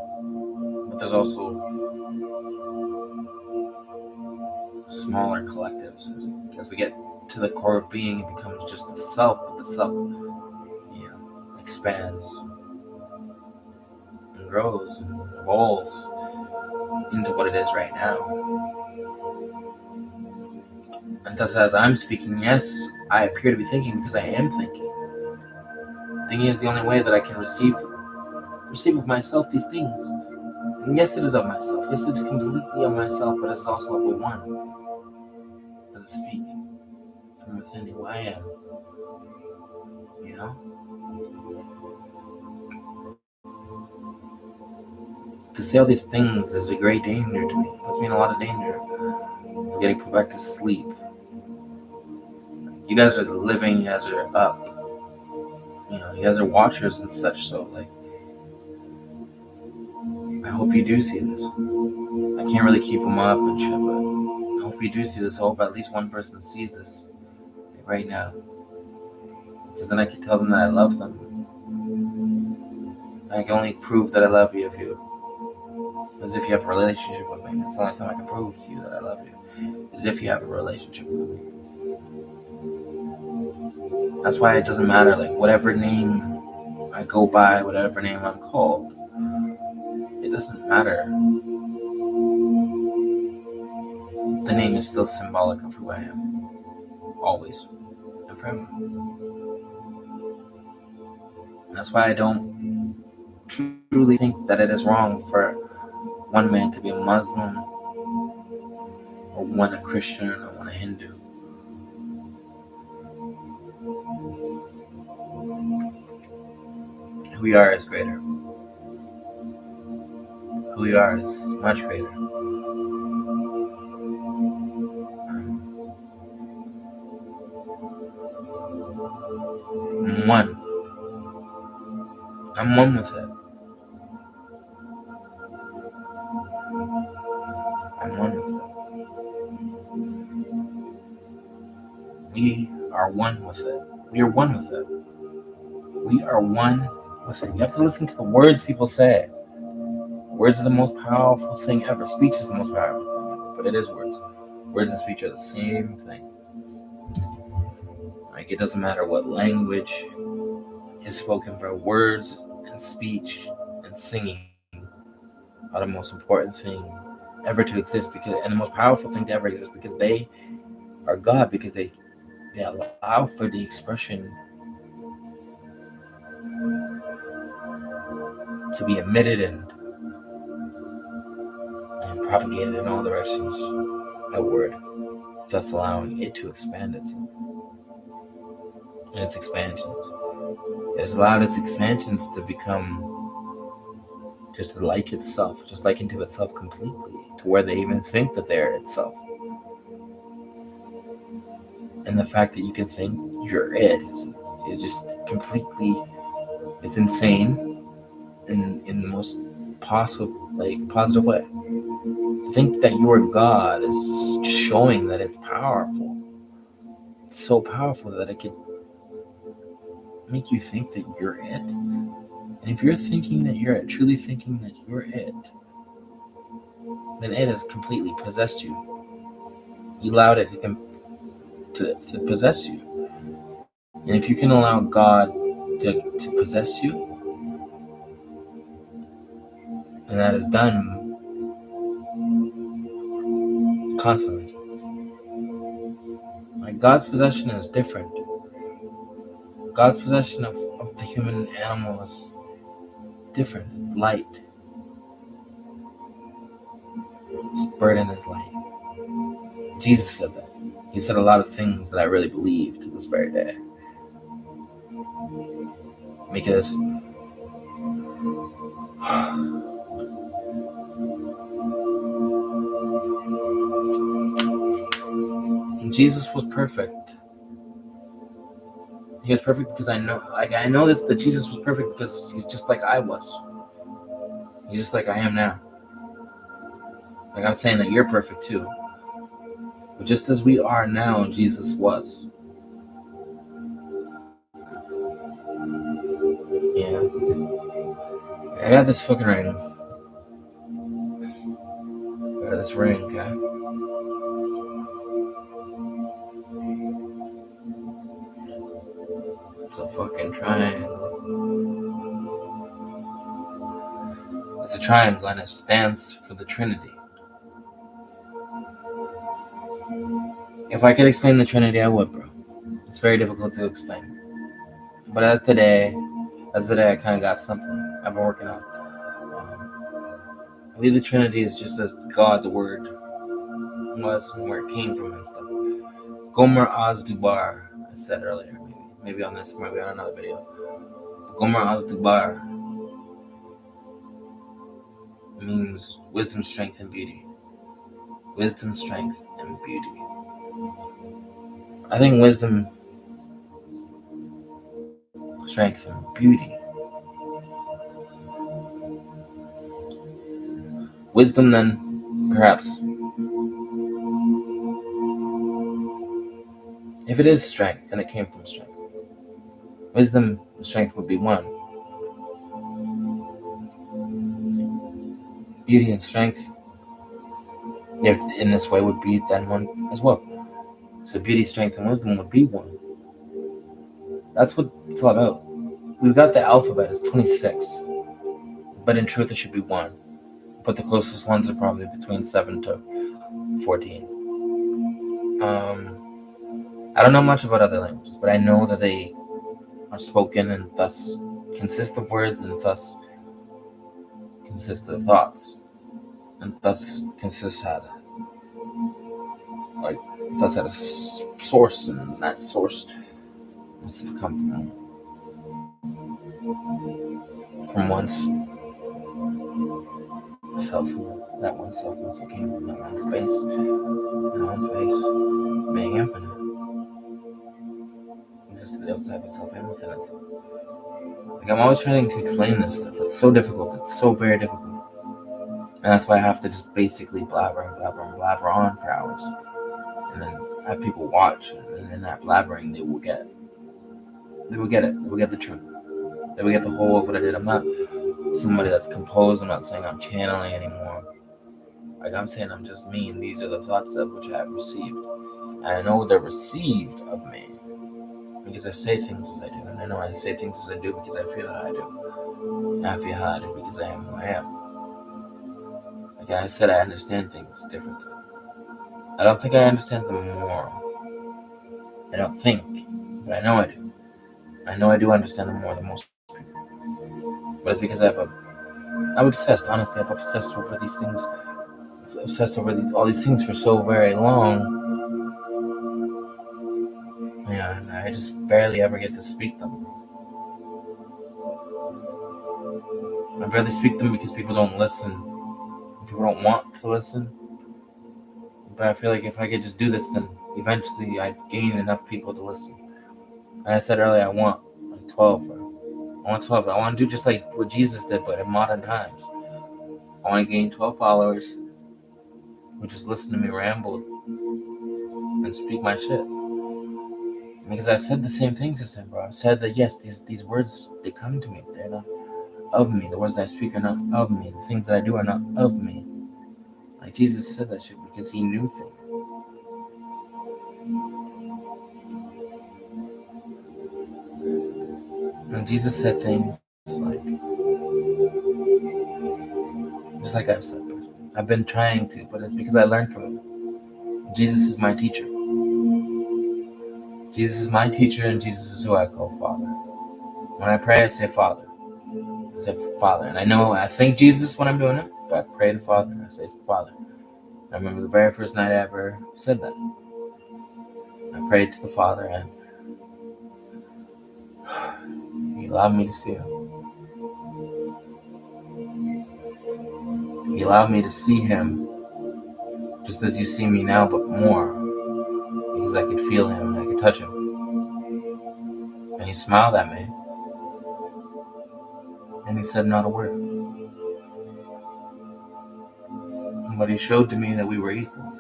A: but there's also smaller collectives. As we get to the core of being, it becomes just the self, but the self, expands and grows and evolves into what it is right now. And thus, as I'm speaking, yes, I appear to be thinking because I am thinking. Thinking is the only way that I can receive of myself these things. And yes, it is of myself. Yes, it is completely of myself, but it is also of the one that is speaking from within who I am. You know? To say all these things is a great danger to me. It puts me in a lot of danger. I'm getting put back to sleep. You guys are living, you guys are up. You guys are watchers and such, so I hope you do see this. I can't really keep them up and shit, but I hope you do see this. I hope at least one person sees this right now. Because then I can tell them that I love them. I can only prove that I love you as if you have a relationship with me. That's the only time I can prove to you that I love you. As if you have a relationship with me. That's why it doesn't matter, like, whatever name I go by, whatever name I'm called, it doesn't matter. The name is still symbolic of who I am. Always. And forever. And that's why I don't truly think that it is wrong for one man to be a Muslim, or one a Christian, or one a Hindu. Who we are is greater. Who we are is much greater. I'm one. I'm one with it. I'm one with it. We are one with it. We are one with it. We are one with it. You have to listen to the words people say. Words are the most powerful thing ever. Speech is the most powerful thing ever, but it is words. Words and speech are the same thing. Like, it doesn't matter what language is spoken, bro. Words and speech and singing are the most important thing ever to exist, and the most powerful thing to ever exist, because they are God, because they allow for the expression to be emitted and propagated in all directions. That word, thus allowing it to expand itself and its expansions. It has allowed its expansions to become just like itself, just like into itself completely, to where they even think that they're itself. And the fact that you can think you're it is just completely, it's insane in the most possible, like, positive way. To think that you are God is showing that it's powerful. It's so powerful that it could make you think that you're it. And if you're thinking that you're it, truly thinking that you're it, then it has completely possessed you. You allowed it to possess you. And if you can allow God to possess you, and that is done constantly. Like, God's possession is different. God's possession of the human animal is different. It's light. Its burden is light. Jesus said that. He said a lot of things that I really believe to this very day. Because Jesus was perfect. He was perfect because I know this, that Jesus was perfect because he's just like I was. He's just like I am now. Like, I'm saying that you're perfect too. But just as we are now, Jesus was. Yeah. I got this fucking ring. I got this ring, okay? It's a fucking triangle. It's a triangle and it stands for the Trinity. If I could explain the Trinity, I would, bro. It's very difficult to explain. But as today I kind of got something I've been working on. I believe the Trinity is just as God, the Word, was and where it came from and stuff. Gomer Az Dubar, I said earlier, maybe on this, maybe on another video. Gomer Az Dubar means wisdom, strength, and beauty. Wisdom, strength, and beauty. I think wisdom, strength, and beauty Wisdom, then, perhaps. If it is strength, then it came from strength. Wisdom and strength would be one. Beauty and strength, if in this way, would be then one as well. So beauty, strength, and wisdom would be one. That's what it's all about. We've got the alphabet, it's 26. But in truth, it should be one. But the closest ones are probably between 7 to 14. I don't know much about other languages, but I know that they are spoken and thus consist of words and thus consist of thoughts. And thus consist at like thus at a source, and that source must have come from once self. That one self must have came from that one space. That one space being infinite existed outside itself and within itself. Like, I'm always trying to explain this stuff. It's so difficult. It's so very difficult. And that's why I have to just basically blabber and blabber and blabber on for hours. And then have people watch. And in that blabbering, they will get it. They will get it. They will get the truth. They will get the whole of what I did. I'm not somebody that's composed. I'm not saying I'm channeling anymore. Like, I'm saying I'm just me, and these are the thoughts of which I have received. And I know they're received of me because I say things as I do. And I know I say things as I do because I feel how I do. And I feel how I do because I am who I am. Like I said, I understand things differently. I don't think I understand them more. I don't think, but I know I do. I know I do understand them more than most people. But it's because I'm obsessed. Honestly, I'm obsessed over these things. Obsessed over all these things for so very long. Yeah, and I just barely ever get to speak them. I barely speak them because people don't listen. People don't want to listen. But I feel like if I could just do this, then eventually I'd gain enough people to listen. Like I said earlier, I want like 12, bro. I want 12. I want to do just like what Jesus did, but in modern times. I want to gain 12 followers who just listen to me ramble and speak my shit. Because I said the same things as him, bro. I said that yes, these words, they come to me. They're not of me. The words that I speak are not of me. The things that I do are not of me. Like Jesus said that shit because he knew things. And Jesus said things like, just like I've said, I've been trying to, but it's because I learned from him. Jesus is my teacher. Jesus is my teacher, and Jesus is who I call Father. When I pray, I say Father. I say Father. And I know I thank Jesus when I'm doing it, but I pray to Father. I say Father. I remember the very first night I ever said that. I prayed to the Father, and he allowed me to see him. He allowed me to see him just as you see me now, but more. Because I could feel him and I could touch him. And he smiled at me. And he said not a word. But he showed to me that we were equal.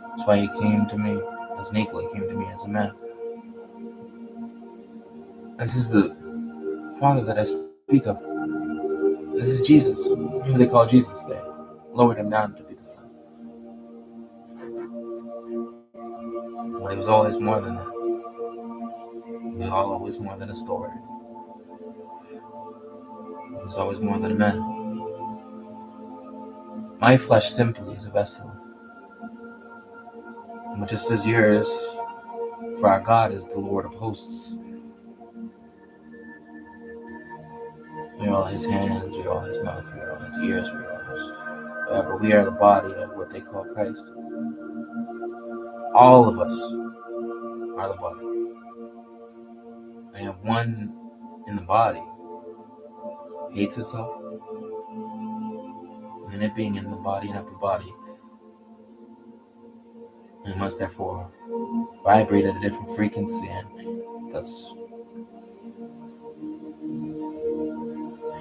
A: That's why he came to me as an equal. He came to me as a man. This is the Father that I speak of. This is Jesus, who they call Jesus there. Lowered him down to be the Son. But he was always more than that. He was always more than a story. He was always more than a man. My flesh simply is a vessel. But just as yours, for our God is the Lord of hosts. We are all his hands, we are all his mouth, we are all his ears, we are all his whatever. We are the body of what they call Christ. All of us are the body. And if one in the body hates itself, and it being in the body and of the body, it must therefore vibrate at a different frequency, and thus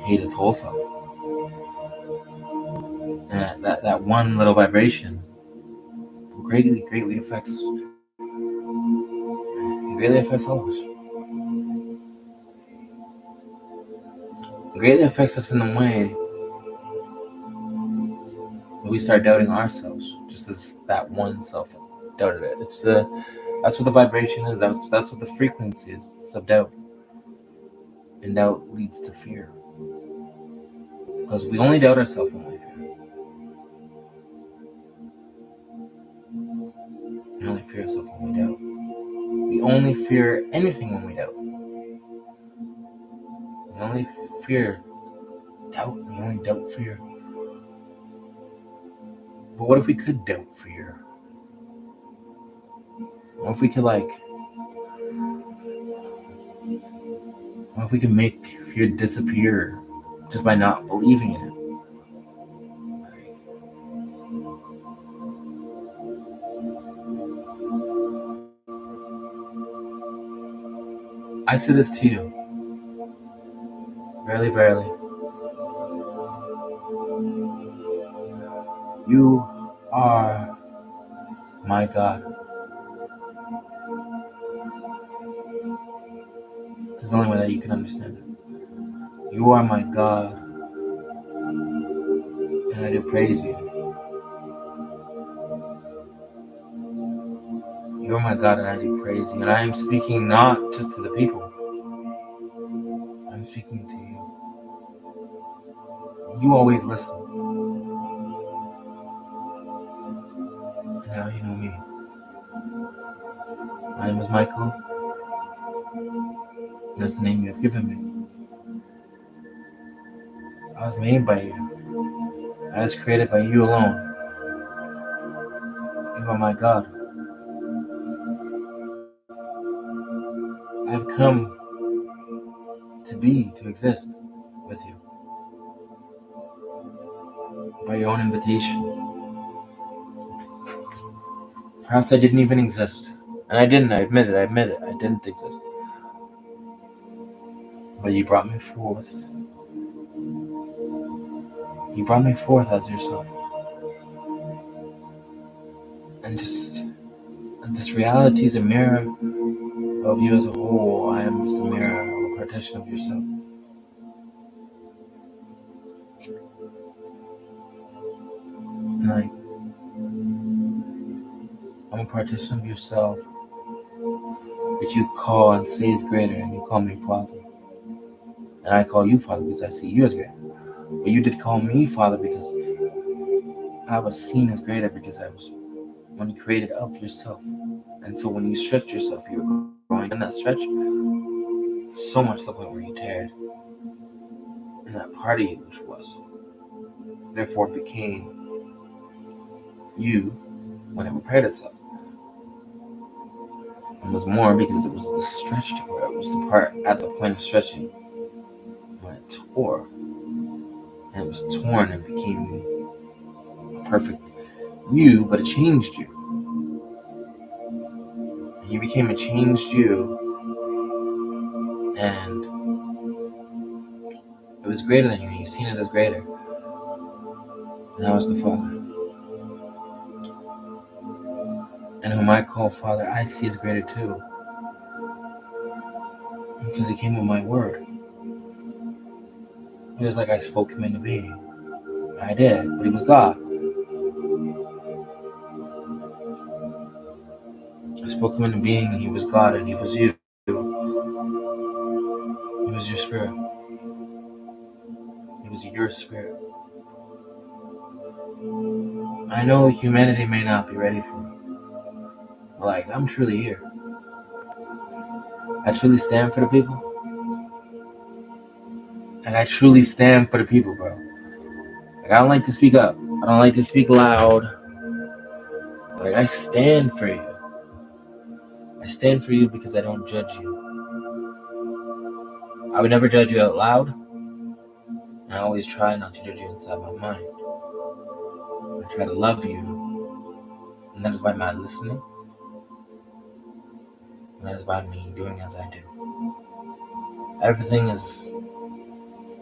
A: hate its whole self. And that one little vibration greatly affects all of us. It greatly affects us in a way that we start doubting ourselves, just as that one self doubted it. That's what the vibration is. That's what the frequency is. It's of doubt, and doubt leads to fear. Because we only doubt ourselves when we fear. We only fear ourselves when we doubt. We only fear anything when we doubt. We only fear doubt. We only doubt fear. But what if we could doubt fear? What if we could what if we could make fear disappear just by not believing in it? I say this to you. Verily, verily. You are my God. It's the only way that you can understand it. You are my God, and I do praise you. You are my God, and I do praise you. And I am speaking not just to the people. I'm speaking to you. You always listen. And now you know me. My name is Michael. That's the name you have given me. I was made by you. I was created by you alone. You are my God. I have come to exist with you by your own invitation. Perhaps I didn't even exist. And I didn't, I admit it, I didn't exist. But you brought me forth. You brought me forth as yourself. And this reality is a mirror of you as a whole. I am just a mirror, a partition of yourself. And I'm a partition of yourself that you call and say is greater, and you call me Father. And I call you Father because I see you as greater. But you did call me Father because I was seen as greater because I was one created of yourself. And so when you stretch yourself, you're growing in that stretch so much to the point where you tear it. And that part of you which was. Therefore it became you when it prepared itself. It was more because it was the stretched part. It was the part at the point of stretching when it tore. And it was torn and became a perfect you, but it changed you. And you became a changed you, and it was greater than you, and you seen it as greater. And that was the Father. And whom I call Father, I see as greater too. Because he came with my word. It was like I spoke him into being. I did, but he was God. I spoke him into being, and he was God, and he was you. He was your spirit. He was your spirit. I know humanity may not be ready for it. But I'm truly here. I truly stand for the people. I truly stand for the people, bro. I don't like to speak up. I don't like to speak loud. I stand for you. I stand for you because I don't judge you. I would never judge you out loud. And I always try not to judge you inside my mind. I try to love you. And that is by my listening. And that is by me doing as I do. Everything is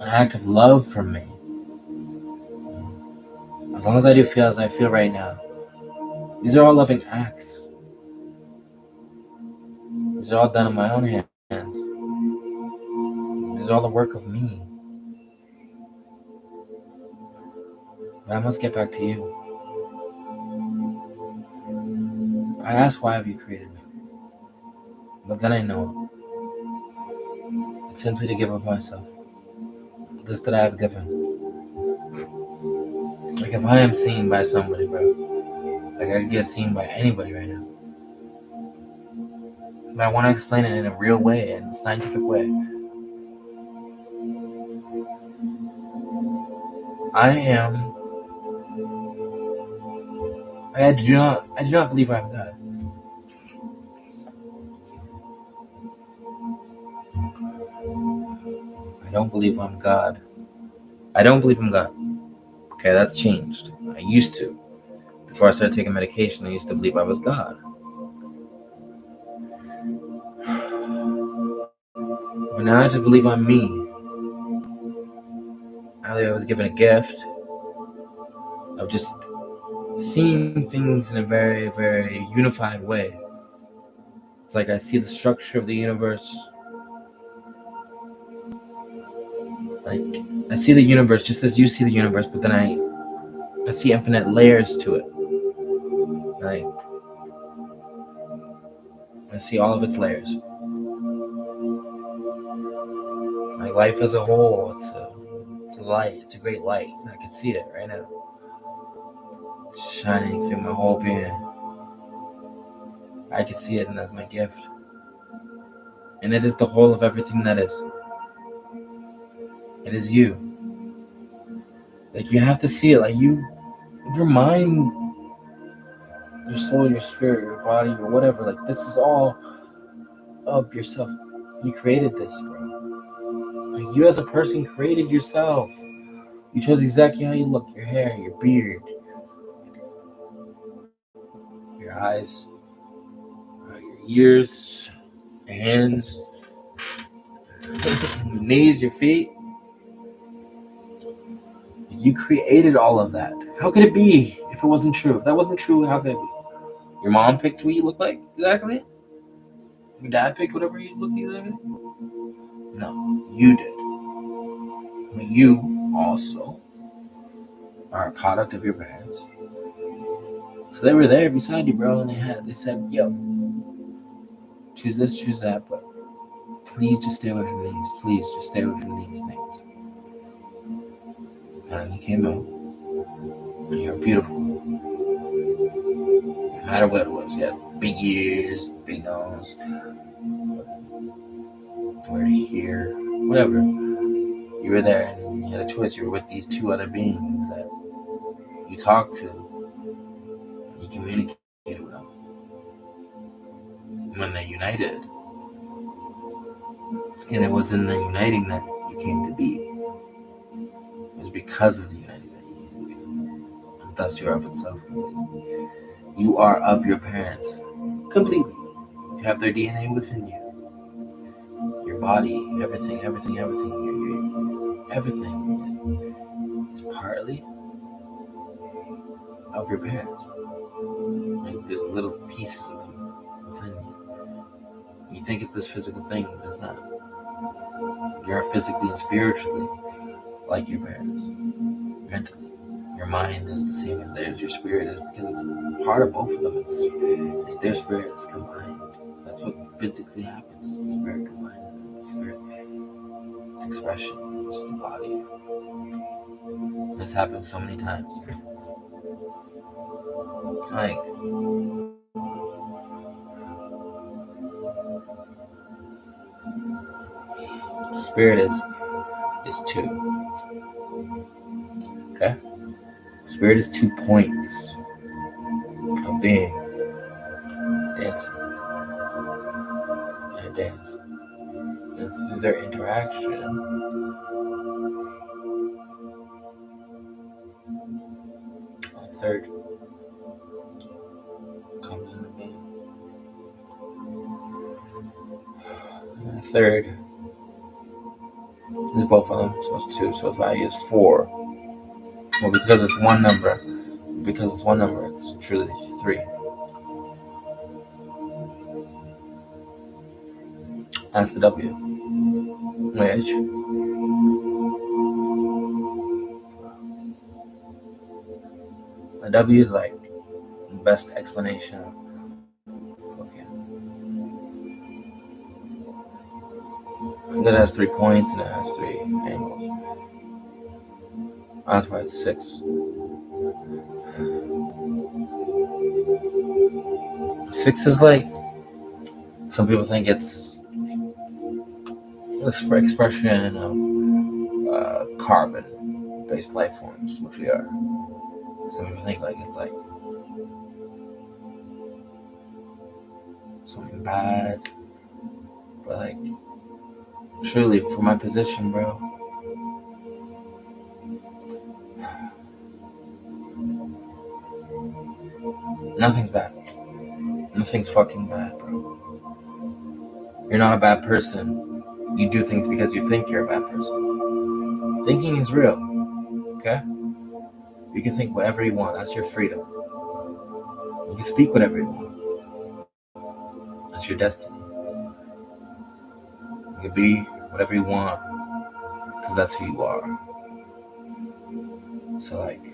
A: an act of love from me. As long as I do feel as I feel right now, these are all loving acts. These are all done in my own hands. These are all the work of me. But I must get back to you. I ask, why have you created me? But then I know it's simply to give of myself. This that I have given. Like if I am seen by somebody, bro, like I could get seen by anybody right now. But I want to explain it in a real way, in a scientific way. I do not believe I'm God. I don't believe I'm God. I don't believe I'm God. Okay, that's changed. I used to. Before I started taking medication, I used to believe I was God. But now I just believe I'm me. I was given a gift of just seeing things in a very, very unified way. It's like I see the structure of the universe. Like I see the universe just as you see the universe, but then I see infinite layers to it. Like I see all of its layers. Like life as a whole, it's a light. It's a great light. I can see it right now. It's shining through my whole being. I can see it, and that's my gift. And it is the whole of everything that is. It is you. Like you have to see it. Like your mind, your soul, your spirit, your body, or whatever. Like this is all of yourself. You created this, bro. Like you as a person created yourself. You chose exactly how you look, your hair, your beard, your eyes, your ears, your hands, your knees, your feet. You created all of that. How could it be if it wasn't true? If that wasn't true, how could it be? Your mom picked what you look like exactly? Your dad picked whatever you look exactly? No, you did. You also are a product of your parents. So they were there beside you, bro, and they said, yo, choose this, choose that, but please just stay away from these. Please just stay away from these things. And you came out, and you were beautiful. No matter what it was, you had big ears, big nose, where to hear, whatever. You were there, and you had a choice. You were with these two other beings that you talked to, you communicated with them. When they united, and it was in the uniting that you came to be. It was because of the uniting that you came to be. And thus you are of itself completely. You are of your parents completely. You have their DNA within you. Your body, everything, everything is partly of your parents. Like there's little pieces of you within you. You think it's this physical thing, but it's not. You're physically and spiritually like your parents. Mentally. Your mind is the same as theirs. Your spirit is, because it's part of both of them. It's their spirits combined. That's what physically happens. It's the spirit combined and the spirit. It's expression. It's the body. This happens so many times. Like spirit is two. Okay? Spirit is 2 points of being. Dancing. And a dance. And through their interaction, a third comes into being. And a third is both of them, so it's 2. So its value is 4. Well, because it's one number, because it's one number, it's truly 3. That's the W. Which the W is like the best explanation. Okay. Because it has 3 points and it has 3 angles. That's why it's 6. 6 is like, some people think it's this expression of carbon-based life forms, which we are. Some people think like it's like something bad, but like truly, for my position, bro, nothing's bad. Nothing's fucking bad, bro. You're not a bad person. You do things because you think you're a bad person. Thinking is real, okay? You can think whatever you want. That's your freedom. You can speak whatever you want. That's your destiny. You can be whatever you want because that's who you are. So, like,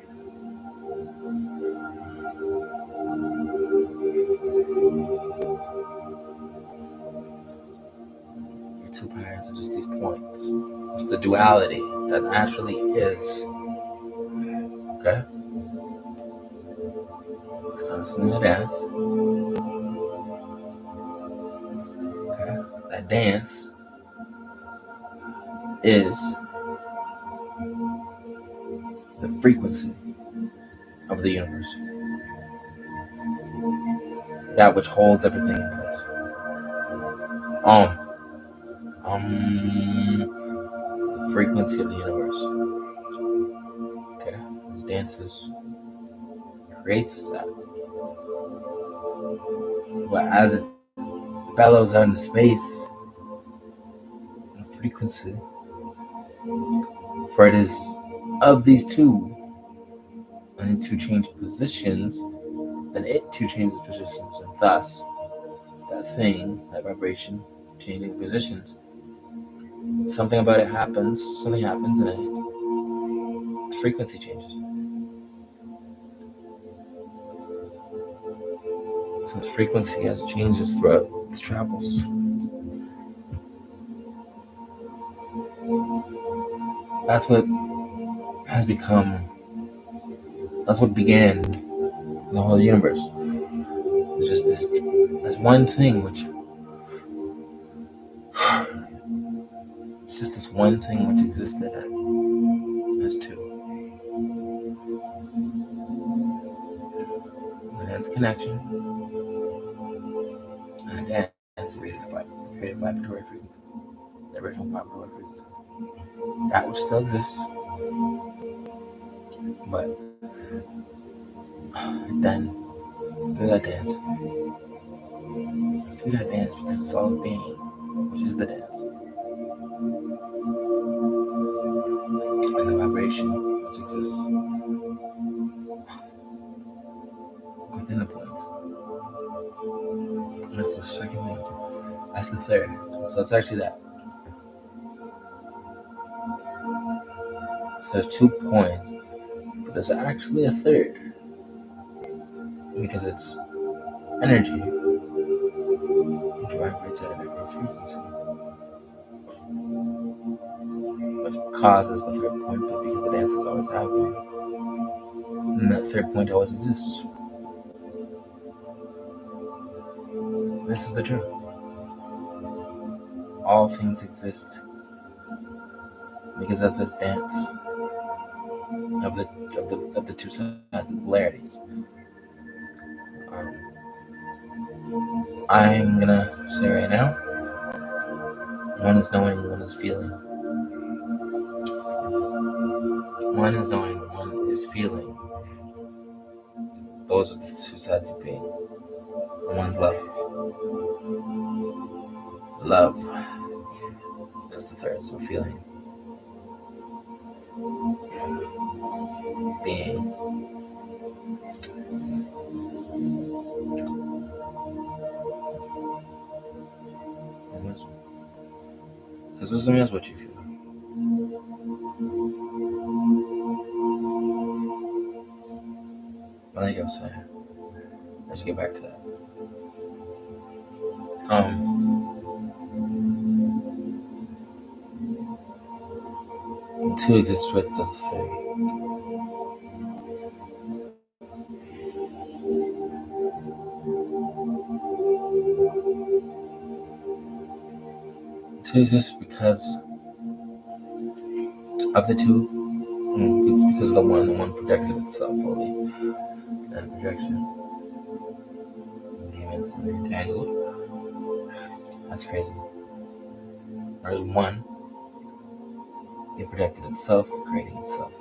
A: your 2 parents are just these points. It's the duality that naturally is. Okay? It's constantly a dance. Okay? That dance is the frequency of the universe. That which holds everything in place. The frequency of the universe. Okay? This dances creates that. But as it bellows out into space, the frequency, for it is of these two, and these two change positions, then it too changes positions, and thus that thing, that vibration, changing positions, something about it happens, something happens, and its frequency changes. So its frequency has changes throughout its travels. That's what has become, that's what began the whole universe. It's just this one thing which, it's just this one thing which existed as two. It has connection, and again, it's created vibratory frequency, the original vibratory frequency. That which still exists, but then through that dance, because it's all being, which is the dance, and the vibration which exists within the points. And that's the second thing. That's the third. So it's actually that. So there's 2 points, but there's actually a third. Because it's energy which vibrates at a different frequency. Which causes the third point, but because the dance is always happening. And that third point always exists. This is the truth. All things exist because of this dance of the 2 sides, of the polarities. I'm gonna say right now, one is knowing, one is feeling. One is knowing, one is feeling. Those are the 2 sides of being. And one's love. Love is the third, so feeling. Being. Because wisdom is what you feel. Like I was saying, let's get back to that. Two exists with the third. Two exists because of the two. It's because of the one projected itself fully. And projection became instantly entangled. That's crazy. There's one, it projected itself, creating itself.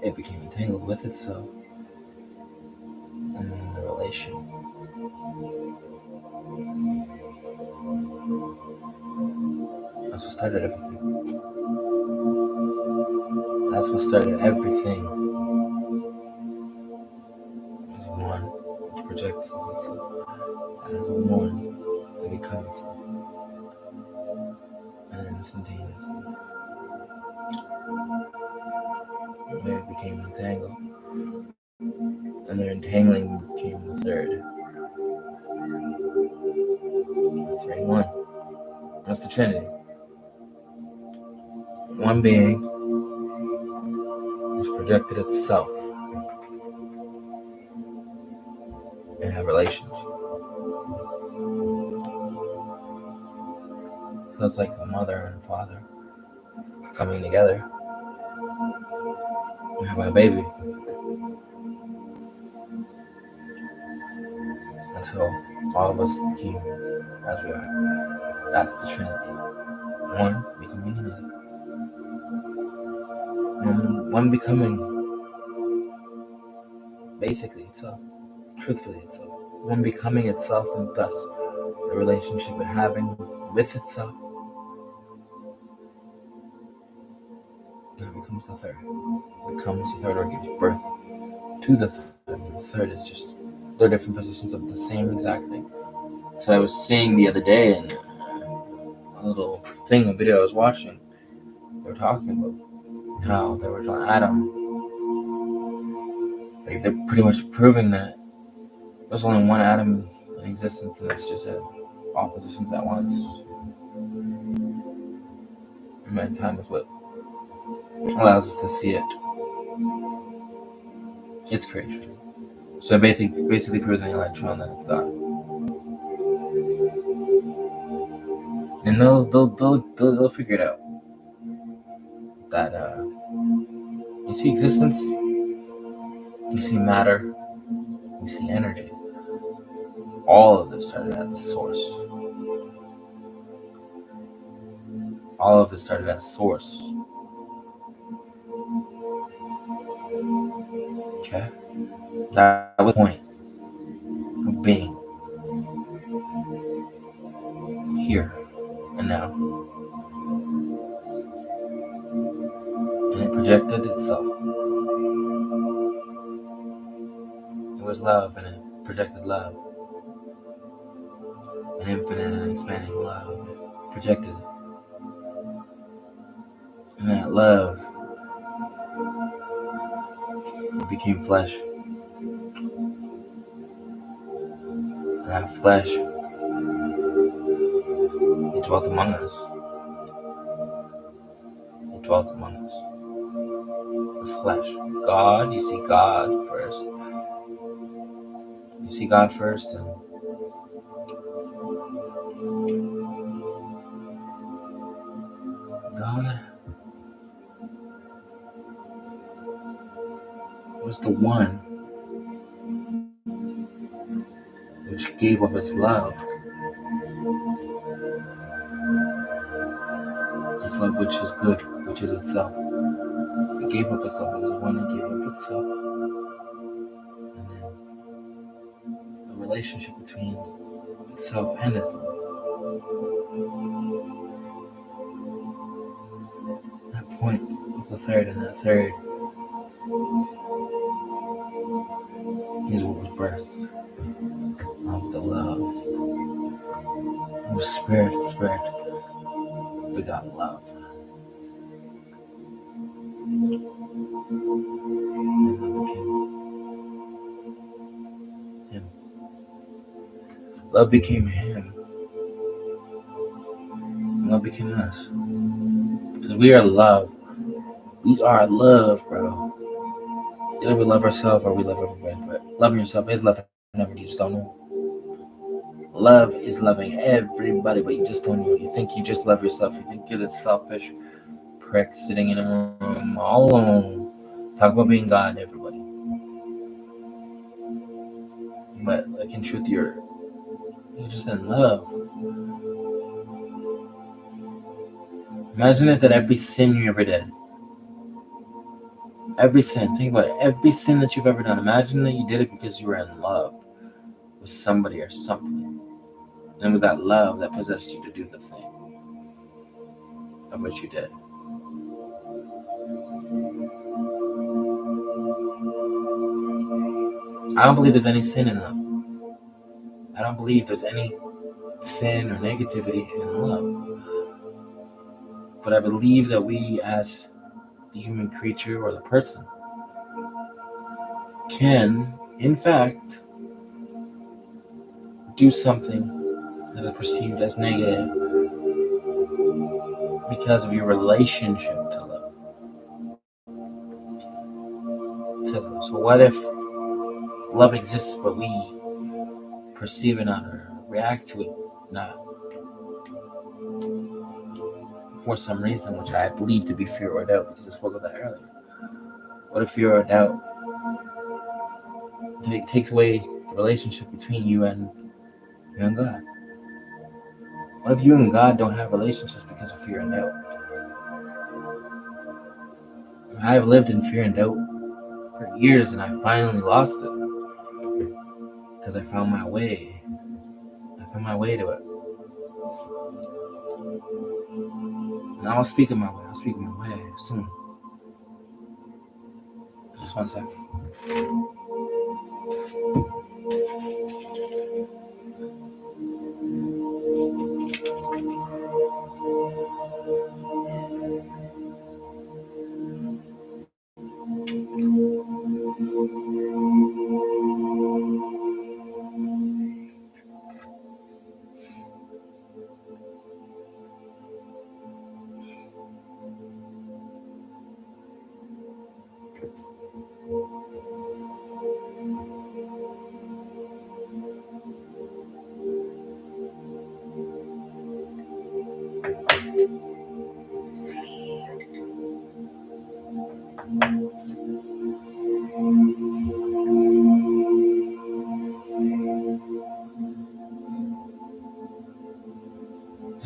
A: It became entangled with itself, and then the relation. That's what started everything. That's what started everything. There's one which projects itself. There's one that becomes itself. And then instantaneously, there it became entangled. And their entangling became the third. Three and one. That's the Trinity. One being which projected itself and have relations. So it's like a mother and father coming together and having a baby. And so all of us became as we are. That's the Trinity. One becoming another. One becoming basically itself, truthfully itself. One becoming itself, and thus the relationship it having with itself. That becomes the third. Becomes the third, or gives birth to the third. The third is just, they're different positions of the same exact thing. So I was seeing the other day in a little thing, a video I was watching, they were talking about how the original Adam, like they're pretty much proving that there's only one atom in existence, and it's just at all positions at once. And time is what allows us to see it. It's crazy. So basically proving the electron that it's gone. And they'll figure it out. That you see existence, you see matter, you see energy. All of this started at the source. All of this started at source. Okay? That was the point of being here and now. And it projected itself. It was love, and it projected love. An infinite and expanding love. It projected it. And that love, it became flesh. And that flesh, it dwelt among us. It dwelt among us. The flesh. God, you see God first. You see God first, and God was the one which gave of its love. Its love which is good, which is itself. It gave of itself. It was one that gave of itself. And then the relationship between itself and its love. That point was the third, and that third He's what was birthed of the love. It was spirit, and spirit begot love. And love became him. Love became him. And love became us. Because we are love. We are love, bro. Either we love ourselves or we love everybody. But loving yourself is loving everybody. You just don't know. Love is loving everybody, but you just don't know. You think you just love yourself. You think you're this selfish prick sitting in a room all alone. Talk about being God, everybody. But like in truth, you're just in love. Imagine it that every sin you ever did, every sin, think about it, every sin that you've ever done, imagine that you did it because you were in love with somebody or something. And it was that love that possessed you to do the thing of what you did. I don't believe there's any sin in love. I don't believe there's any sin or negativity in love. But I believe that we, as the human creature or the person, can, in fact, do something that is perceived as negative because of your relationship to love. So what if love exists but we perceive it not or react to it not for some reason, which I believe to be fear or doubt, because I spoke of that earlier. What if fear or doubt takes away the relationship between you and God? What if you and God don't have relationships because of fear and doubt? I've lived in fear and doubt for years, and I finally lost it because I found my way. I found my way to it. And I'll speak of my way. I'll speak of my way soon. Just one second.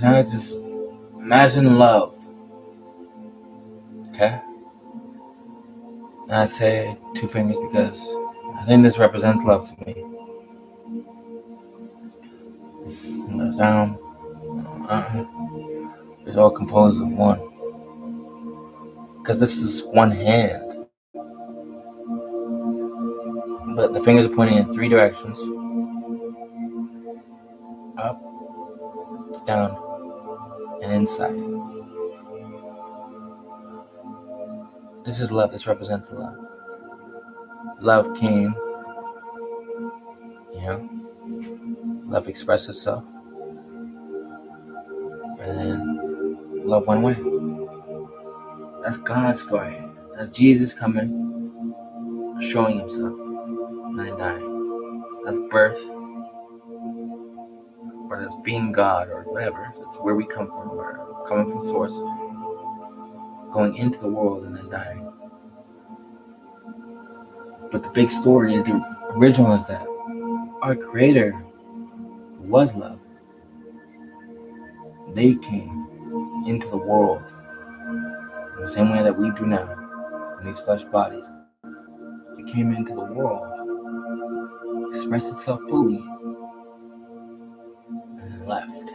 A: Now just imagine love. Okay? And I say two fingers because I think this represents love to me. Down. It's all composed of one. Because this is one hand. But the fingers are pointing in three directions. Up, down, and inside. This is love. This represents love. Love came, love expressed itself, and then love went away. That's God's story. That's Jesus coming, showing himself, and then dying. That's birth, or that's being God, or whatever. That's where we come from. We're coming from source, going into the world, and then dying. But the big story, the original, is that our Creator was love. They came into the world in the same way that we do now, in these flesh bodies. It came into the world, expressed itself fully, and then left.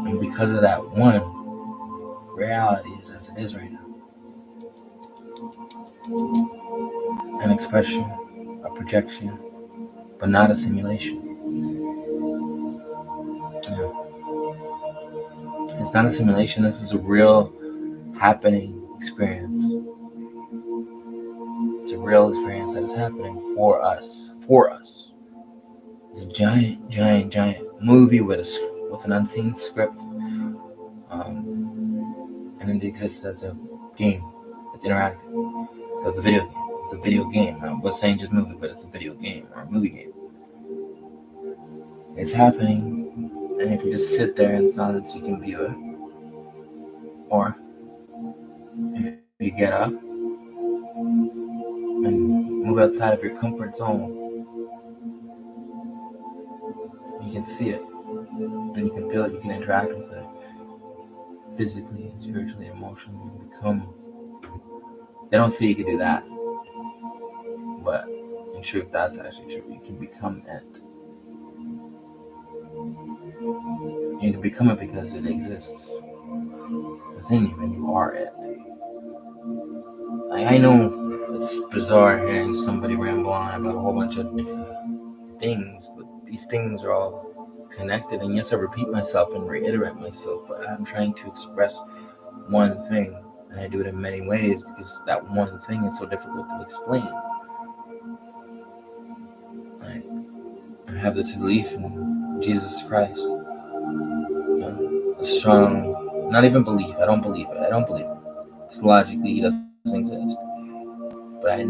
A: And because of that one, reality is as it is right now. an expression, a projection, but not a simulation. Yeah. It's not a simulation. This is a real happening experience. It's a real experience that is happening for us. For us. It's a giant, giant, giant movie with an unseen script, and it exists as a game. It's interactive. So it's a video game. It's a video game. I was saying just movie, but it's a video game or a movie game. It's happening, and if you just sit there in silence, you can view it. Or if you get up and move outside of your comfort zone, you can see it, and you can feel it. You can interact with it physically, spiritually, emotionally, and become. They don't say you can do that, but in truth, that's actually true. You can become it. You can become it because it exists within you, and you are it. I know it's bizarre hearing somebody ramble on about a whole bunch of things, but these things are all connected. And yes, I repeat myself and reiterate myself, but I'm trying to express one thing, and I do it in many ways because that one thing is so difficult to explain. I have this belief in Jesus Christ, a strong, not even belief. I don't believe it. Because logically, he doesn't exist. But I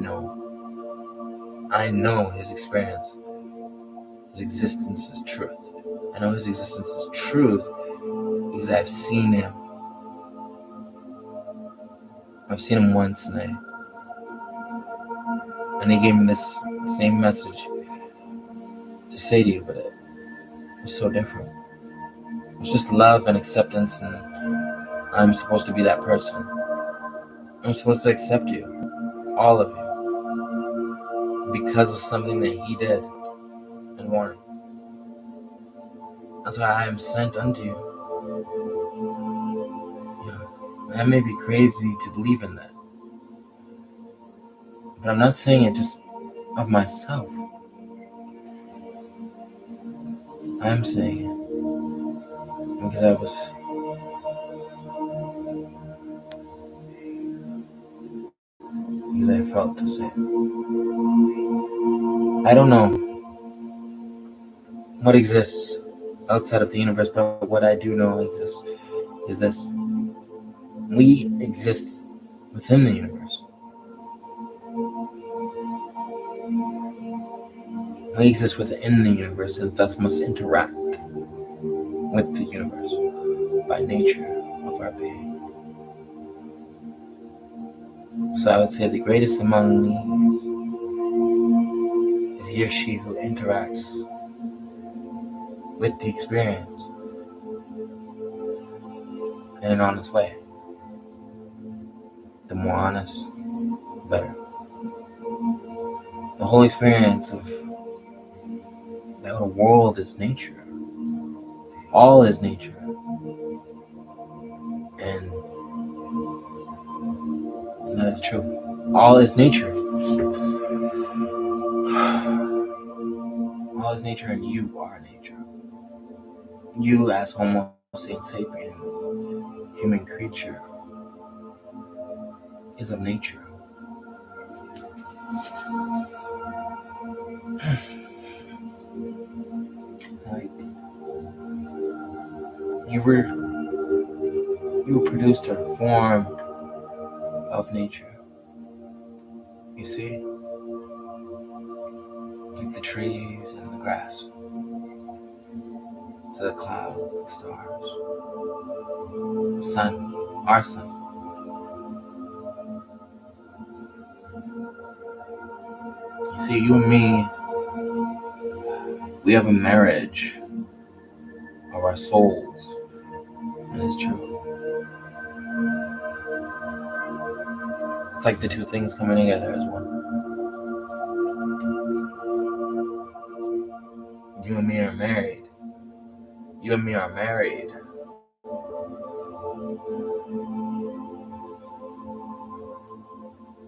A: know his experience, his existence is truth. I know his existence is truth because I've seen him. I've seen him once, and he gave me this same message to say to you, but it was so different. It's just love and acceptance, and I'm supposed to be that person. I'm supposed to accept you, all of you, because of something that he did and wanted. That's why I am sent unto you. I may be crazy to believe in that, but I'm not saying it just of myself. I'm saying it because I felt to say it. I don't know what exists outside of the universe, but what I do know exists is this. We exist within the universe. We exist within the universe and thus must interact with the universe by nature of our being. So I would say the greatest among these is he or she who interacts with the experience in an honest way. The more honest, the better. The whole experience of the whole world is nature. All is nature. And that is true. All is nature. All is nature, and you are nature. You, as Homo sapien, human creature, is of nature. Like you were produced or formed of nature. You see, like the trees and the grass, to the clouds, the stars, the sun, our sun. You see, you and me, we have a marriage of our souls, and it's true. It's like the two things coming together as one. You and me are married. You and me are married.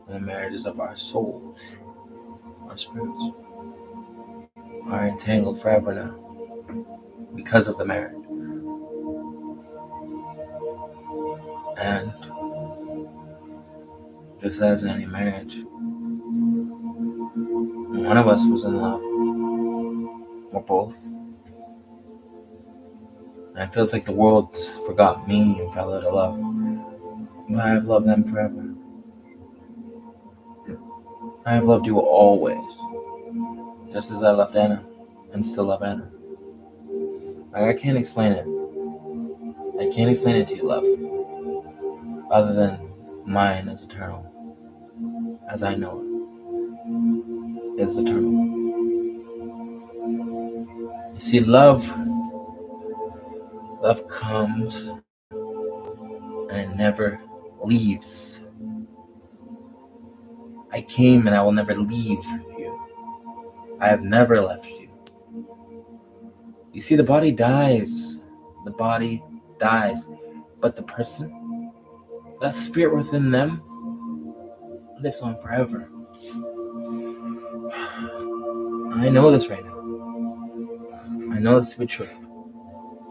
A: And the marriages of our souls, our spirits, are entangled forever now because of the marriage. And just as in any marriage, one of us was in love, or both. And it feels like the world forgot me and fell out of love. But I have loved them forever. I have loved you always, just as I loved Anna, and still love Anna. Like, I can't explain it. I can't explain it to you, love, other than mine is eternal, as I know it is eternal. You see, love comes and it never leaves. I came and I will never leave you. I have never left you. You see, the body dies. The body dies. But the person, that spirit within them, lives on forever. I know this right now. I know this to be true.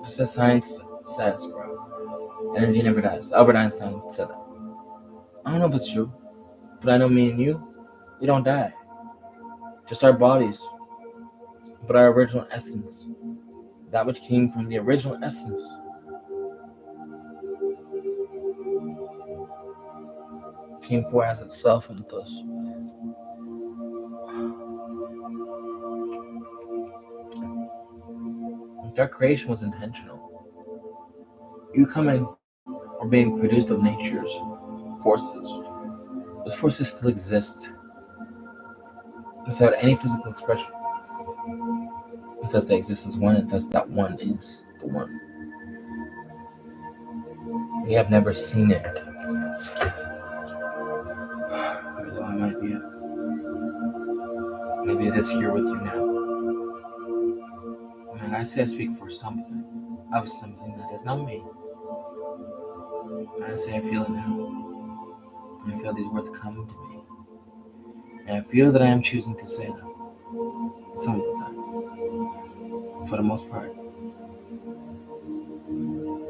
A: Just as science says, bro. Energy never dies. Albert Einstein said that. I don't know if it's true, but I know me and you, we don't die. Just our bodies. But our original essence, that which came from the original essence, came forth as itself into us. Our creation was intentional. You coming or being produced of nature's forces. Those forces still exist without any physical expression. And thus they exist as one, and thus that one is the one. We have never seen it. Although I might be it. Maybe it is here with you now. When I say I speak for something, of something that is not me. I say I feel it now. And I feel these words come to me. And I feel that I am choosing to say them. Some of the time. For the most part.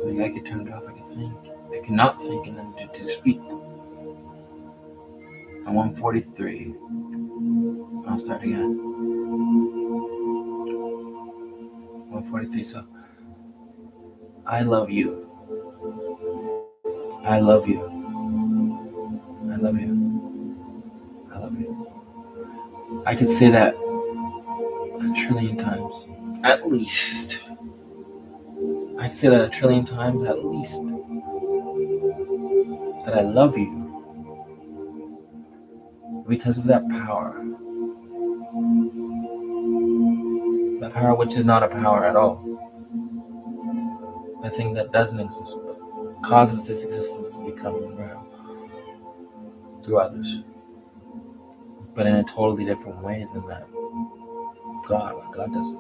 A: Maybe I could turn it off, I could think. I could not think and then to speak. At 1:43, I'll start again. 1:43, so I love you. I love you. I love you. I love you. I could say that a trillion times. At least. I could say that a trillion times at least. That I love you. Because of that power. That power which is not a power at all. A thing that doesn't exist, but causes this existence to become real through others. But in a totally different way than that. God does it.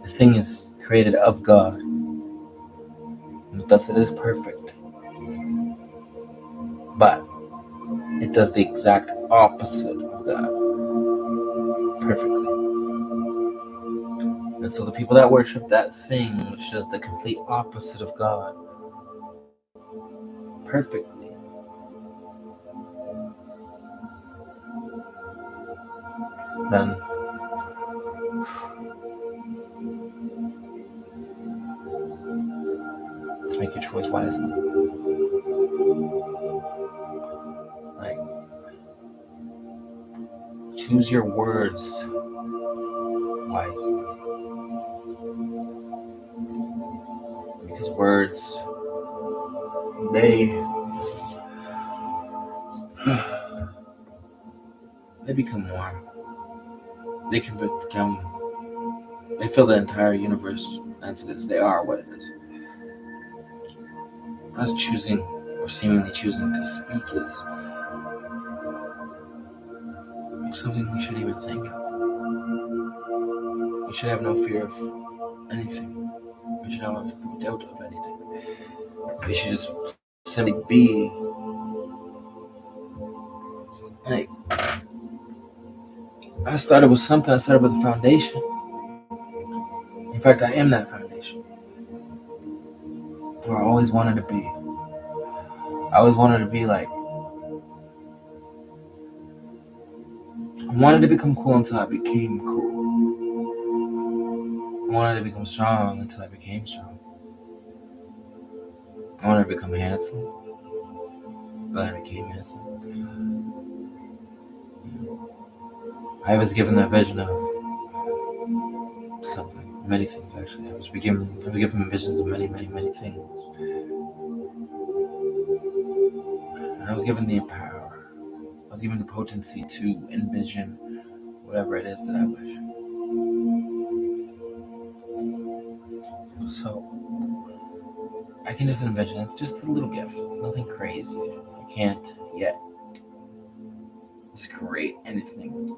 A: This thing is created of God. And thus it is perfect. But it does the exact opposite of God. Perfectly. And so the people that worship that thing, which does the complete opposite of God, perfectly, then let's make your choice wisely. Like, choose your words wisely. Because words, they become warm. They can become, they fill the entire universe as it is. They are what it is. Us choosing, or seemingly choosing to speak is something we shouldn't even think of. We should have no fear of anything. We should not have no doubt of anything. We should just simply be Like, I started with something. I started with a foundation. In fact, I am that foundation. Where I always wanted to be. I always wanted to be like, I wanted to become cool until I became cool. I wanted to become strong until I became strong. I wanted to become handsome. Then I became handsome. I was given that vision of something, many things actually. I was given visions of many, many, many things. And I was given the power. I was given the potency to envision whatever it is that I wish. So I can just envision. It's just a little gift. It's nothing crazy. I can't yet just create anything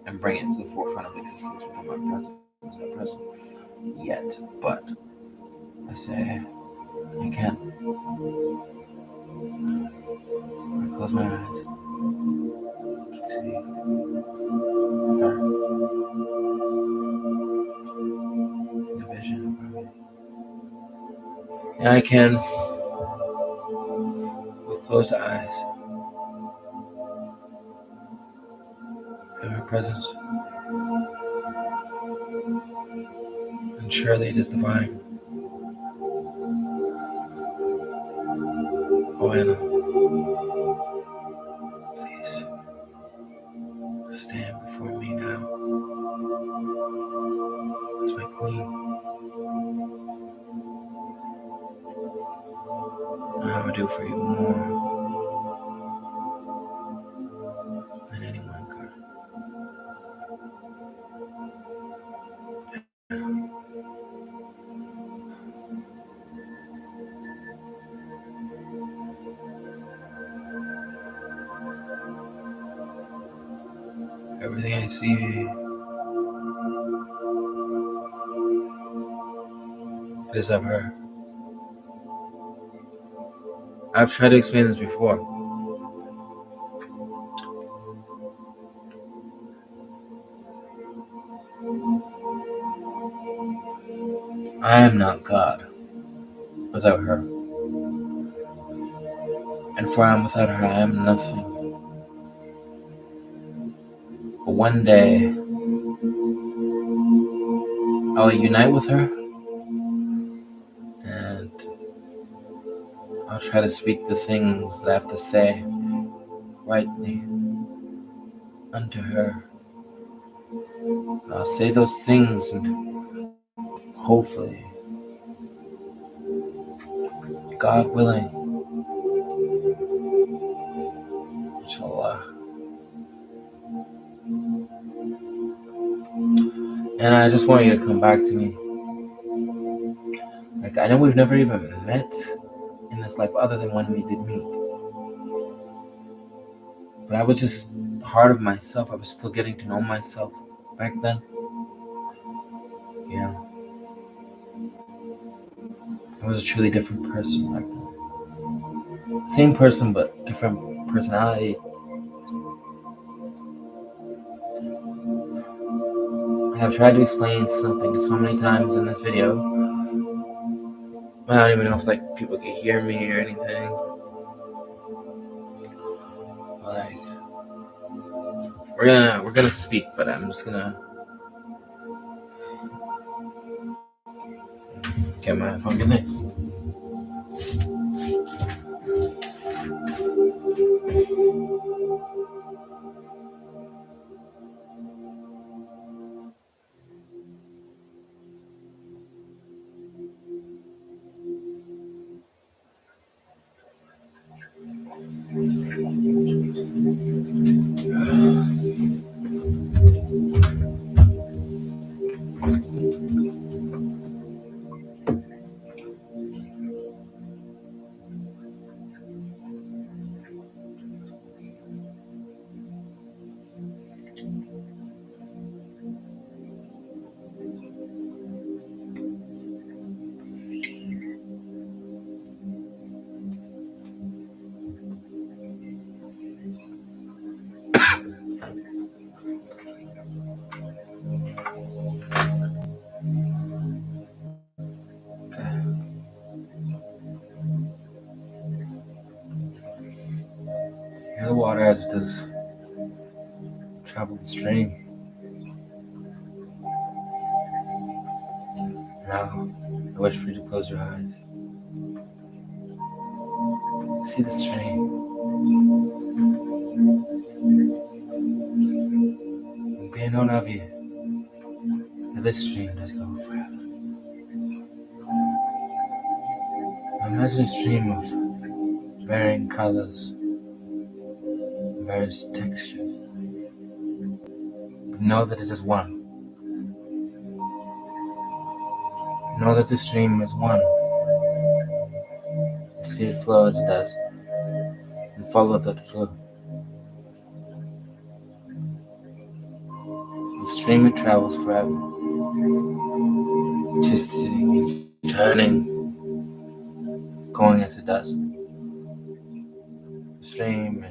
A: and bring it to the forefront of existence within my present yet. But I say I can. I close my eyes. I can see her in a vision of me. And I can, with closed eyes, feel her presence. And surely it is divine. Oh, Anna, please stand before me now as my queen. And I will do for you more than anyone could. Everything I see is of her. I've tried to explain this before. I am not God without her. And for I am without her, I am nothing. But one day, I will unite with her, and I'll try to speak the things that I have to say rightly unto her. And I'll say those things, and hopefully, God willing, inshallah. And I just want you to come back to me. Like, I know we've never even met in this life other than when we did meet. But I was just part of myself. I was still getting to know myself back then. You know, I was a truly different person back then. Same person, but different personality. I have tried to explain something so many times in this video. I don't even know if like people can hear me or anything. Like, we're gonna speak, but I'm just gonna get my fucking thing. water as it does travel the stream. Now, I wish for you to close your eyes. See the stream. Be known of you that this stream does go forever. Imagine a stream of varying colors, various textures. But know that it is one. Know that this stream is one. See it flow as it does, and follow that flow. The stream it travels forever, twisting, turning, going as it does. The stream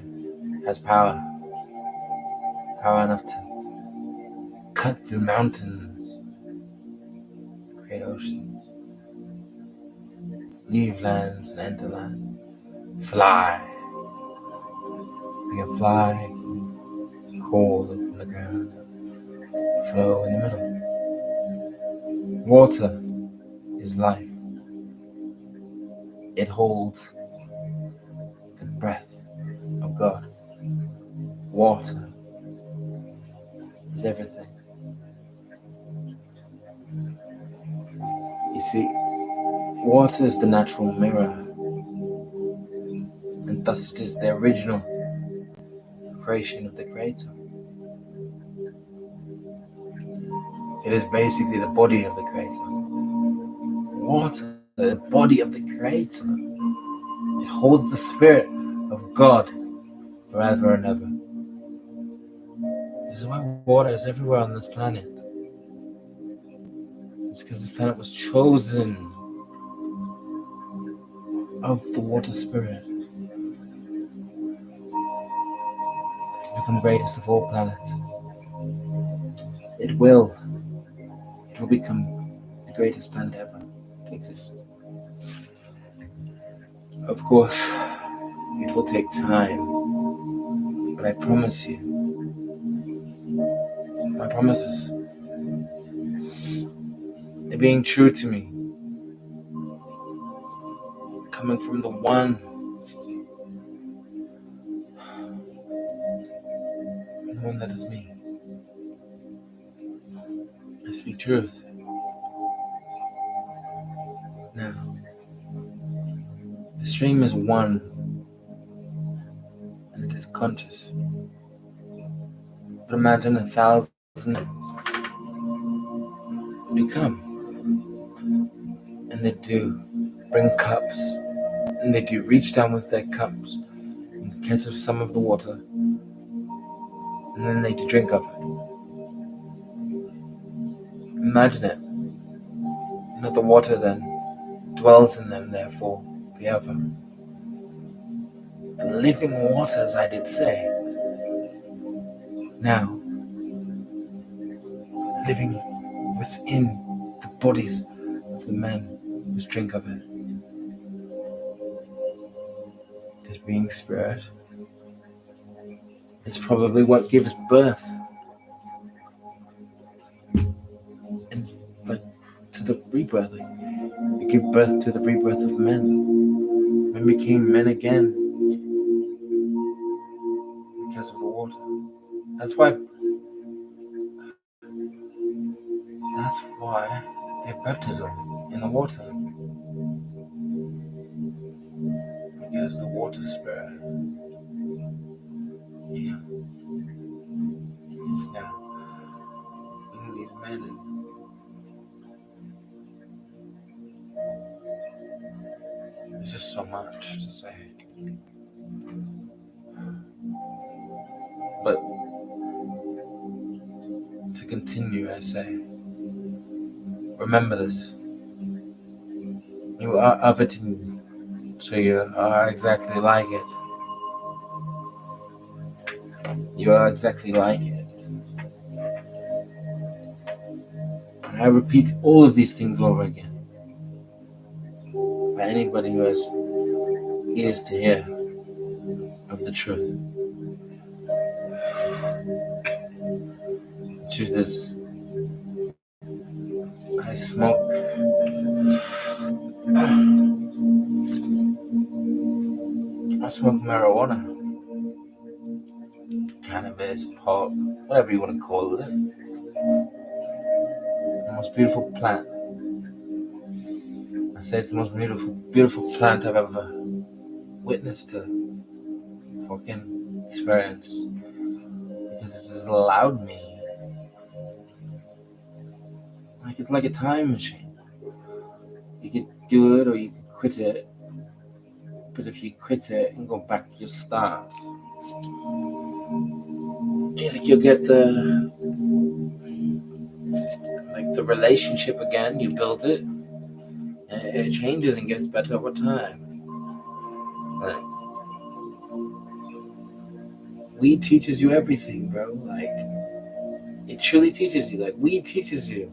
A: has power enough to cut through mountains, create oceans, leave lands and enter lands, fly. We can fly, crawl on the ground, flow in the middle. Water is life. It holds the breath of God. Water is everything. You see, water is the natural mirror, and thus it is the original creation of the Creator. It is basically the body of the Creator. Water, the body of the Creator. It holds the Spirit of God forever and ever. This is why water is everywhere on this planet. It's because this planet was chosen of the water spirit to become greatest of all planets. It will become the greatest planet ever to exist. Of course, it will take time, but I promise you, my promises, they're being true to me, coming from the one that is me. I speak truth. Now, the stream is one, and it is conscious. But imagine 1,000 they come, and they do bring cups, and they do reach down with their cups and catch some of the water, and then they do drink of it. Imagine it, that the water then dwells in them, therefore, forever. The living waters, I did say. Now, living within the bodies of the men who drink of it. This being spirit, it's probably what gives birth and to the rebirthing. It gave birth to the rebirth of men. Men became men again because of the water. That's why they have baptism in the water. Because the water spirit is now in these men. There's just so much to say. But to continue, I say, remember this. You are of it, so you are exactly like it. You are exactly like it. And I repeat all of these things over again. For anybody who has ears to hear of the truth. pictures this. I smoke marijuana, cannabis, pot, whatever you want to call it. The most beautiful plant. I say it's the most beautiful plant I've ever witnessed to fucking experience, because it just allowed me, like it's like a time machine. You could do it or you could quit it, but if you quit it and go back, you'll start. You think you'll get the relationship again? You build it, and it changes and gets better over time. Like, weed teaches you everything, bro. Like, it truly teaches you. Like, weed teaches you.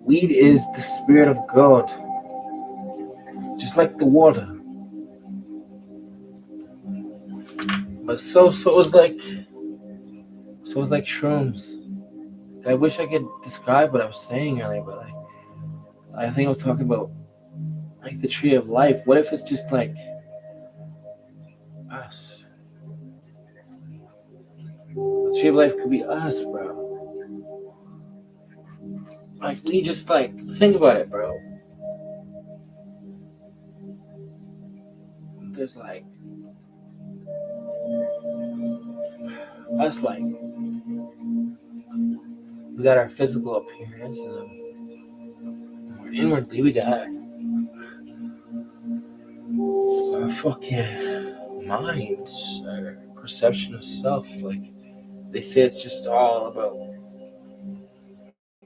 A: Weed is the spirit of God, just like the water. But so is like shrooms. I wish I could describe what I was saying earlier, but like, I think I was talking about like the tree of life. What if it's just like us? The tree of life could be us, bro. Like, we just like think about it, bro. There's like us, like we got our physical appearance, and then inwardly we got our fucking minds, our perception of self. Like, they say it's just all about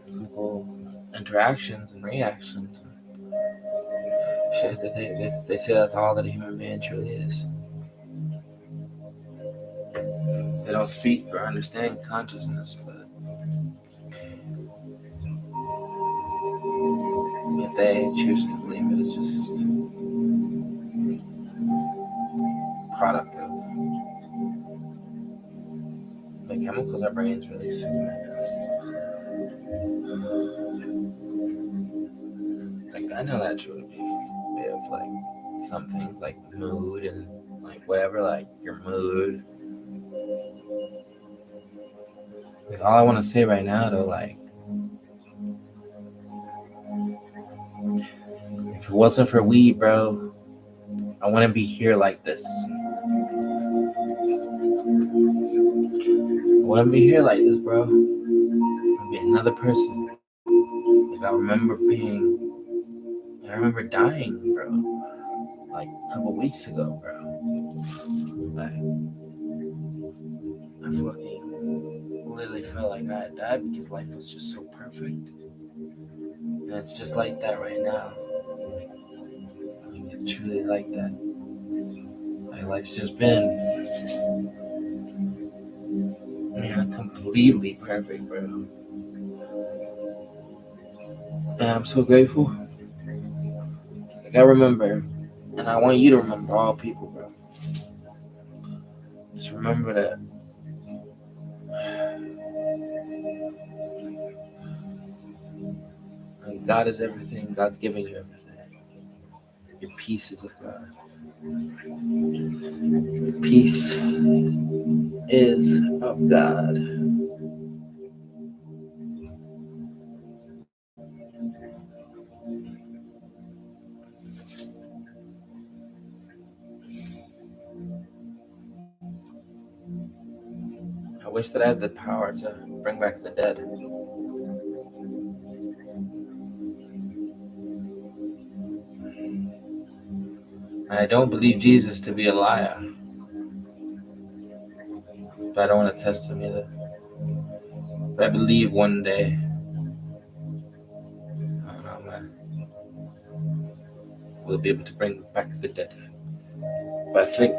A: chemical interactions and reactions. Shit, they say that's all that a human being truly is. They don't speak or understand consciousness, but they choose to believe it. It's just product of the chemicals our brains release. Like, I know that truly be of like some things like mood and like whatever, like your mood. Like, all I want to say right now, though, like, if it wasn't for weed, bro, I wouldn't be here like this. I wouldn't be here like this, bro. I'd be another person. Like, I remember dying, bro. Like a couple weeks ago, bro. Like, I fucking literally felt like I had died because life was just so perfect. And it's just like that right now. Like, it's truly like that. Like, life's just been, man, completely perfect, bro. And I'm so grateful. Like, I remember, and I want you to remember, all people, bro. Just remember that like, God is everything. God's giving you everything. Your peace is of God. Your peace is of God. I wish that I had the power to bring back the dead. I don't believe Jesus to be a liar, but I don't want to test him either. But I believe one day, I don't know, man, we'll be able to bring back the dead. But I think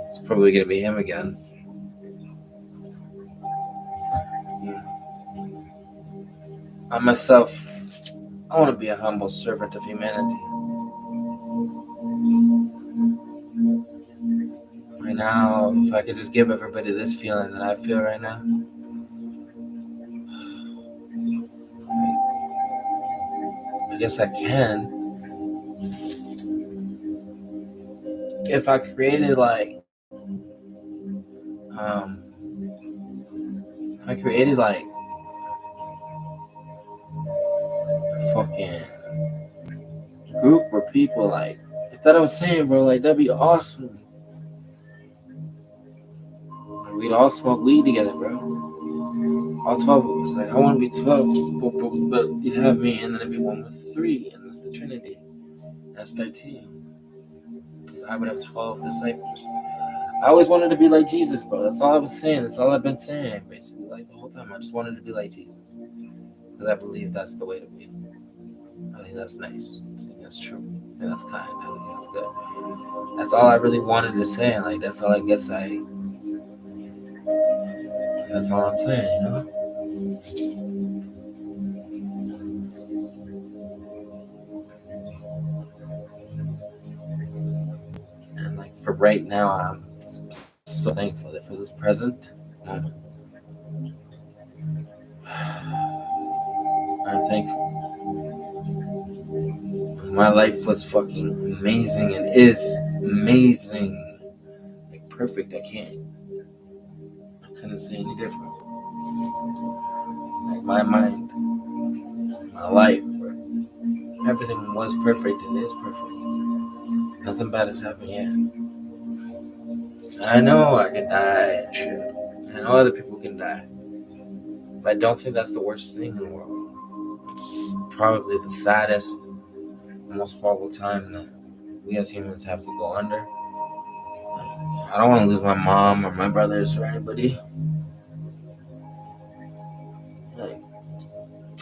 A: it's probably going to be him again. Yeah. I myself, I want to be a humble servant of humanity. Right now, if I could just give everybody this feeling that I feel right now, I guess I can. If I created a fucking group or people, like that I was saying, bro, like that'd be awesome. We'd all smoke weed together, bro. All 12 of us. Like I want to be 12, but you'd have me, and then it'd be one with 3, and that's the Trinity. That's 13. Because I would have 12 disciples. I always wanted to be like Jesus, bro. That's all I was saying. That's all I've been saying, basically, like the whole time. I just wanted to be like Jesus. Because I believe that's the way to be. I think that's nice. I think that's true. And that's kind. I think that's good. That's all I really wanted to say. And like that's all I guess that's all I'm saying, you know? And like for right now, I'm so thankful that for this present moment. I'm thankful. My life was fucking amazing and is amazing. Like perfect. I couldn't say any different. Like my mind, my life, everything was perfect and is perfect. Nothing bad has happened yet. I know I can die and shit. I know other people can die. But I don't think that's the worst thing in the world. It's probably the saddest, most horrible time that we as humans have to go under. I don't want to lose my mom or my brothers or anybody. Like,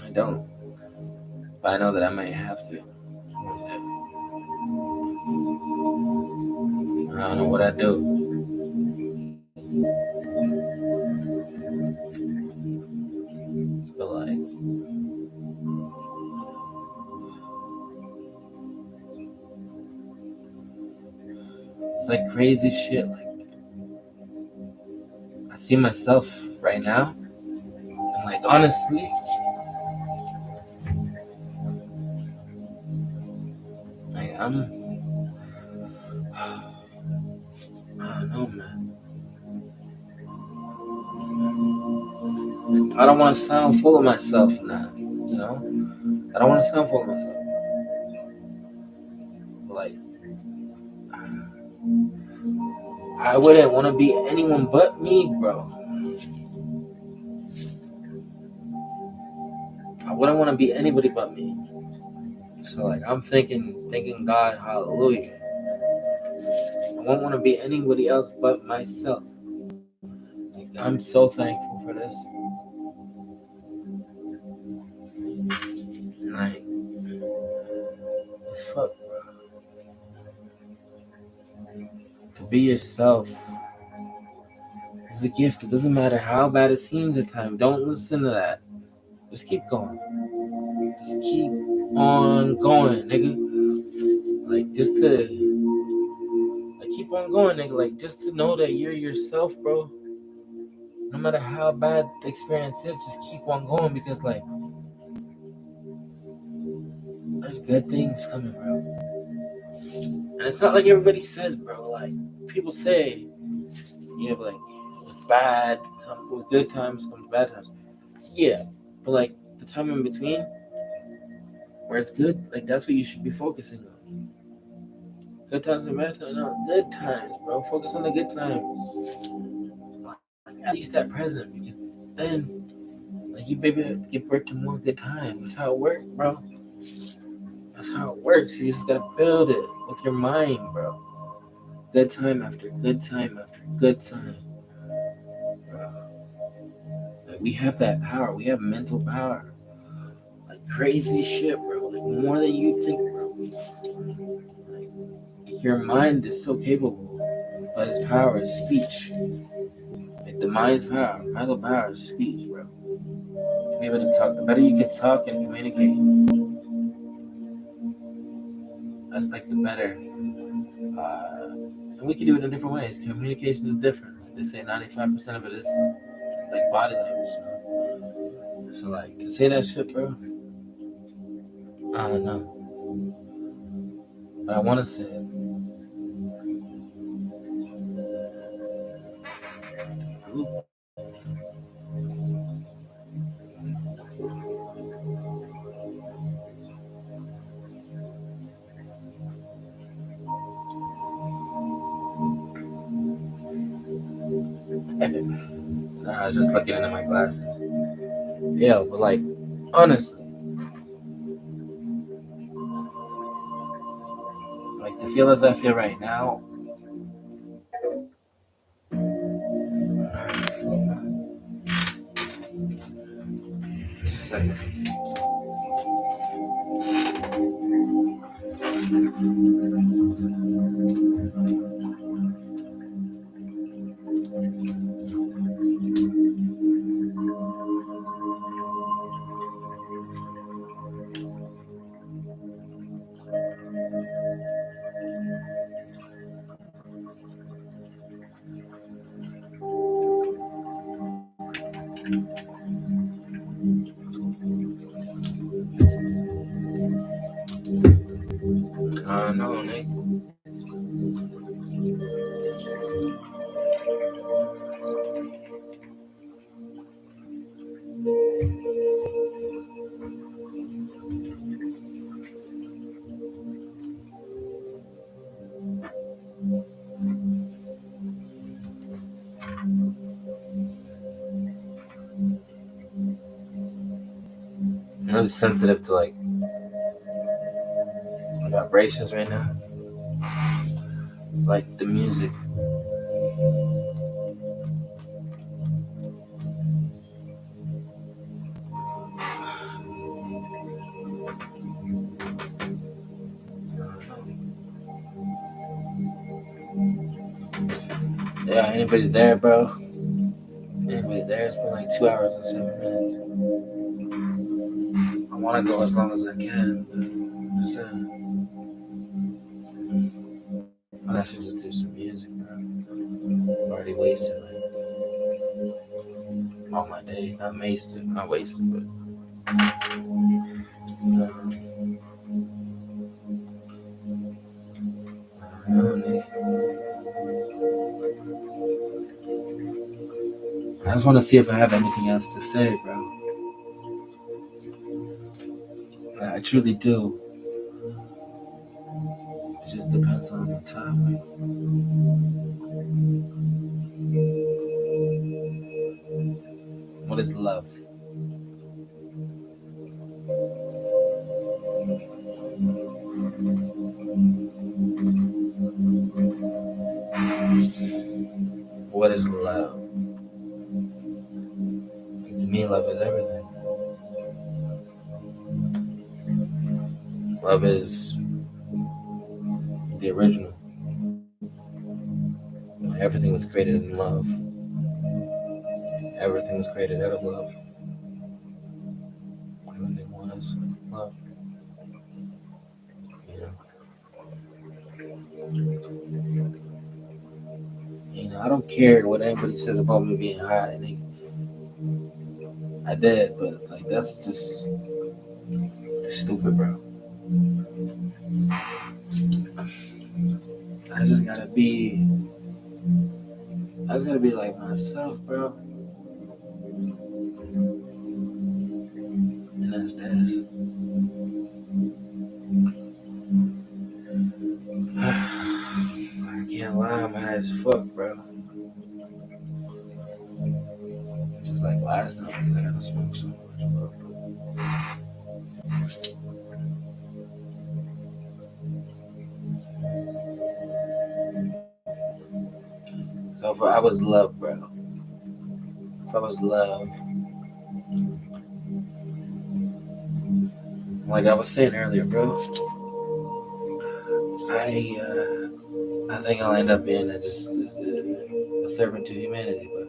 A: I don't. But I know that I might have to. I don't know what I do. But like, it's like crazy shit. Like, I see myself right now, and like honestly, like I don't know, man. I don't want to sound full of myself now. You know, I don't want to sound full of myself. But like, I wouldn't want to be anyone but me, bro. I wouldn't want to be anybody but me. So like, I'm thinking God, hallelujah. I won't want to be anybody else but myself. Like, I'm so thankful for this. Like, it's fuck, bro. To be yourself is a gift. It doesn't matter how bad it seems at times. Don't listen to that. Just keep going. Just keep on going, nigga. Like, just to like keep on going, nigga. Like, just to know that you're yourself, bro. No matter how bad the experience is, just keep on going because like there's good things coming, bro. And it's not like everybody says, bro. Like people say, you know, like it's bad. With good times comes bad times. Yeah, but like the time in between, where it's good, like that's what you should be focusing on. Good times and bad times, no, good times, bro. Focus on the good times. Like at least at present, because then, like you maybe give birth to more good times. That's how it works, bro. That's how it works. You just gotta build it with your mind, bro. Good time after good time after good time, bro. Like we have that power. We have mental power. Like crazy shit, bro. Like more than you think, bro. Like your mind is so capable, but its power is speech. Like the mind's power, mental power is speech, bro. To be able to talk, the better you can talk and communicate, that's like the better. And we can do it in different ways. Communication is different. Like they say 95% of it is like body language, you know? So like to say that shit, bro, I don't know. But I wanna say it. Ooh. Nah, I was just looking into my glasses. Yeah, but like honestly, like to feel as I feel right now, just like I don't know, Nick. I'm really sensitive to like vibrations right now. Like the music. Yeah, anybody there, bro? Anybody there? It's been like 2 hours and 7 minutes. I want to go as long as I can, but listen, I should just do some music, bro. I'm already wasted like all my day. Not wasted, but I don't know, Nick. I just want to see if I have anything else to say, bro. I truly do. It just depends on the topic. What is love? What is love? To me, love is everything. Love is the original. Everything was created in love. Everything was created out of love. Everything was love. You know. I don't care what anybody says about me being hot. I did, but like that's just stupid, bro. I just gotta be. I just gotta be like myself, bro. And that's this. I can't lie, I'm high as fuck, bro. Just like last time, because I gotta smoke so much, bro. So if I was love, bro. If I was love, like I was saying earlier, bro. I think I'll end up being a servant to humanity, but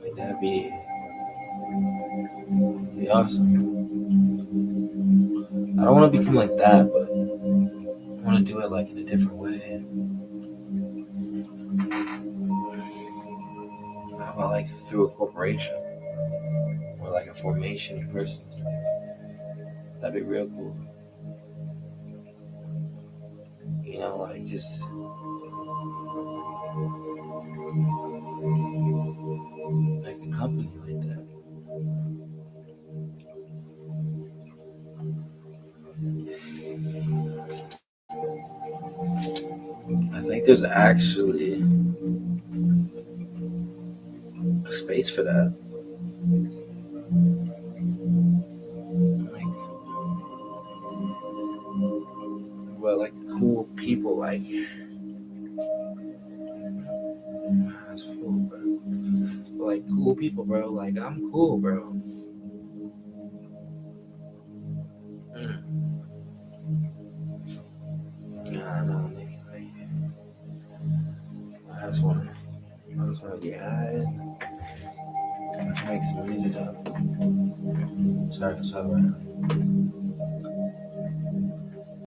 A: like that'd be awesome. I don't want to become like that, but want to do it like in a different way. How about like through a corporation or like a formation in person? That'd be real cool. Like just like a company like that. I think there's actually a space for that. Like, well, like cool people, that's cool, bro. Like cool people, bro. Like I'm cool, bro. Mm. Nah, nah, nigga. Like, I just wanna get high. Make some music up. Sorry, sorry.